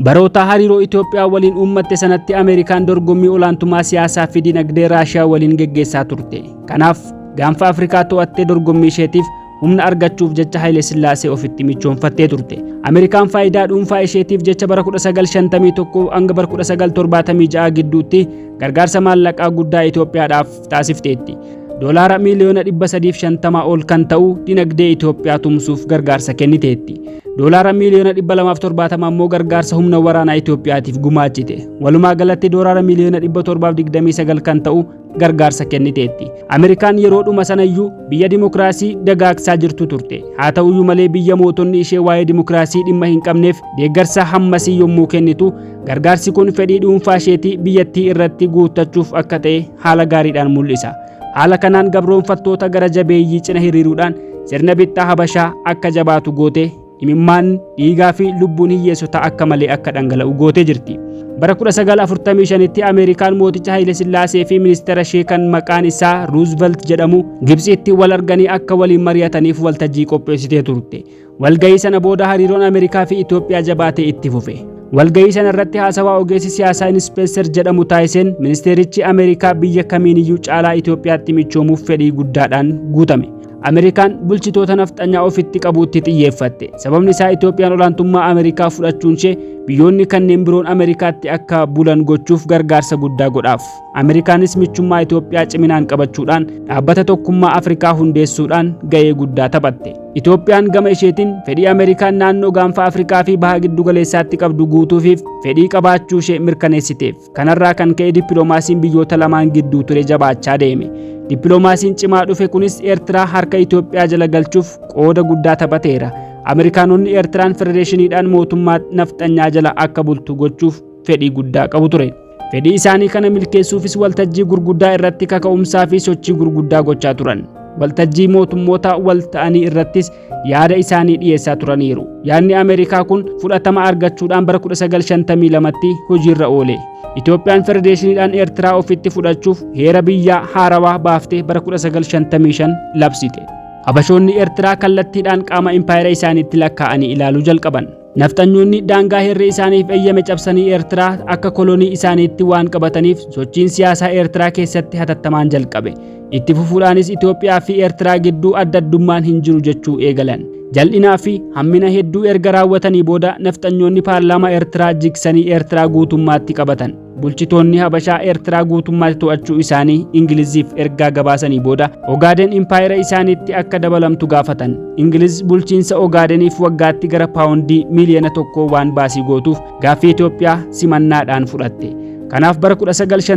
Baroota hariiroo Itoophiyaa waliin uummatte sanatti Ameerikaan dorgommii olaantummaa siyaasaa fi dinagdee Raashiyaa waliin geggeessaa turte. Kanaaf gaanfa Afrikaa to'attee dorgommii isheetiif humna argachuuf jecha Haile Sillaasee ofitti michoonfattee turte. Ameerikaan faayidaa dhuunfaa isheetiif jecha bara 1951 hanga bara 1976 gidduutti gargaarsa maallaqaa guddaa Itoophiyaadhaaf taasifteetti. Doolaara miliyoona 350 ol kan ta'u dinagdee Itoophiyaa tumsuuf gargaarsa kenniteetti. Doolaara miliyoona 270 ammoo gargaarsa humna waraanaa Itoophiyaatiif gumaachite. Walumaa galatti doolaara miliyoona 729 kan ta'u gargaarsa kenniteetti. Ameerikaan yeroo dhuma sanayyuu biyya dimokiraasii dagaagsaa jirtu turte. Haa ta'uyyuu malee biyya mootonni ishee waa'ee dimokiraasii dhimma hin qabneef deeggarsa hammasii yommuu kennitu, gargaarsi kun fedhii dhuunfaa isheetii biyyattii irratti guuttachuuf akka ta'e haala gaariidhaan mul'isa. Haala kanaan gabroonfattoota gara jabeeyyii cina hiriiruudhaan sirna bittaa Habashaa akka jabaatu goote, imimmaan dhiigaa fi lubbuun hiyyeessota akka malee akka dhangala'u gootee jirti. Bara 1945tti Ameerikaan mooticha Haile Sillaasee fi ministeera ishee kan maqaan isaa Roosevelt jedhamu Gibxiitti wal arganii akka waliin mari'ataniif waltajjii qopheessitee turte. Walgahii sana booda hariiroon Ameerikaa fi Itoophiyaa jabaatee itti fufe. Walgahii sana irratti haasawaa ogeessi siyaasaa Spencer jedhamu taasiseen ministeerichi Ameerikaa biyya kamiiniyyuu caalaa Itoophiyaatti michoomuuf fedhii guddaadhaan guutame. Ameerikaan bulchitoota nafxanyaa ofitti qabuutti xiyyeeffatte. Sababni isaa Itoophiyaan olaantummaa Ameerikaa fudhachuun ishee biyyoonni kanneen biroon Ameerikaatti akka bulan gochuuf gargaarsa guddaa godhaaf. Ameerikaanis michummaa Itoophiyaa ciminaan qabachuudhaan dhaabbata tokkummaa Afrikaa hundeessuudhaan ga'ee guddaa taphatte. Itoophiyaan gama isheetiin fedhii Ameerikaan naannoo gaanfa Afrikaa fi baha giddu galeessaatti qabdu guutuufiif fedhii qabaachuu ishee mirkaneessiteef. Kanarraa kan ka'e dippiloomaasiin biyyoota lamaan gidduu ture jabaachaa deeme. Dippiloomaasiin cimaa dhufe kunis Eertiraa harka Itoophiyaa jala galchuuf qooda guddaa taphateera. Ameerikaanonni Eertiraan federeeshiniidhaan mootummaa nafxanyaa jala akka bultu gochuuf fedhii guddaa qabu ture. Fedhii isaanii kana milkeessuufis waltajjii gurguddaa irratti kaka'umsaa fi sochii gurguddaa gochaa turan. Waltajjii mootummoota wal ta'anii irrattis yaada isaanii dhiyeessaa turaniiru. Yaadni Ameerikaa kun fudhatama argachuudhaan bara 1952tti hojiirra oole. Itoophiyaan federeeshiniidhaan Eertiraa ofitti fudhachuuf heera biyyaa haarawaa baaftee bara 1955 labsite. Habashoonni Eertiraa kallattiidhaan qaama impaayera isaaniitti lakkaa'anii ilaaluu jalqaban. Nafxanyoonni daangaa heerri isaaniif eeyyame cabsanii Eertiraa akka kolonii isaaniitti waan qabataniif sochiin siyaasaa Eertiraa keessatti hatattamaan jalqabe. Itti fufuudhaanis Itoophiyaa fi Eertiraa gidduu adda addummaan hin jiru jechuu eegalan. Jal'inaa fi hammina hedduu erga raawwatanii booda nafxanyoonni paarlaamaa Eertiraa jigsanii Eertiraa guutummaatti qabatan. Bulchitoonni Habashaa Eertiraa guutummaatti to'achuu isaanii Ingiliziif ergaa gabaasanii booda Ogaaden impaayera isaaniitti akka dabalamtu gaafatan. Ingiliz bulchiinsa Ogaadeniif waggaatti gara paawundii miliyoona 1 waan baasii gootuuf gaaffii Itoophiyaa simannaadhaan fudhatte. Kanaaf bara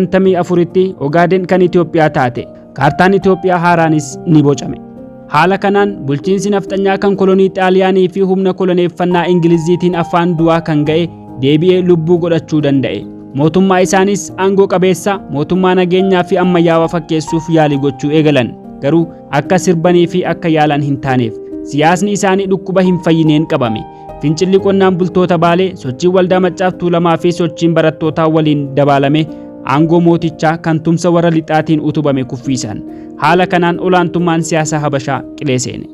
1954tti Ogaaden kan Itoophiyaa taate. Kaartaan Itoophiyaa haaraanis ni bocame. Haala kanaan bulchiinsi nafxanyaa kan kolonii Xaaliyaanii fi humna koloneeffannaa Ingiliziitiin afaan du'aa kan ga'e deebi'ee lubbuu godhachuu danda'e. Mootummaa isaanis aangoo qabeessa, mootummaa nageenyaa fi ammayyaawaa fakkeessuuf yaalii gochuu eegalan. Garuu akka sirbanii fi akka yaalan hin taaneef siyaasni isaanii dhukkuba hin fayyineen qabame. Fincilli qonnaan bultoota Baalee, sochiin waldaa Maccaaf Tuulamaa fi sochiin barattootaa waliin dabalame aangoo mootichaa kan tumsa warra lixaatiin utubame kuffiisan. Haala kanaan olaantummaan siyaasaa Habashaa qilee seene.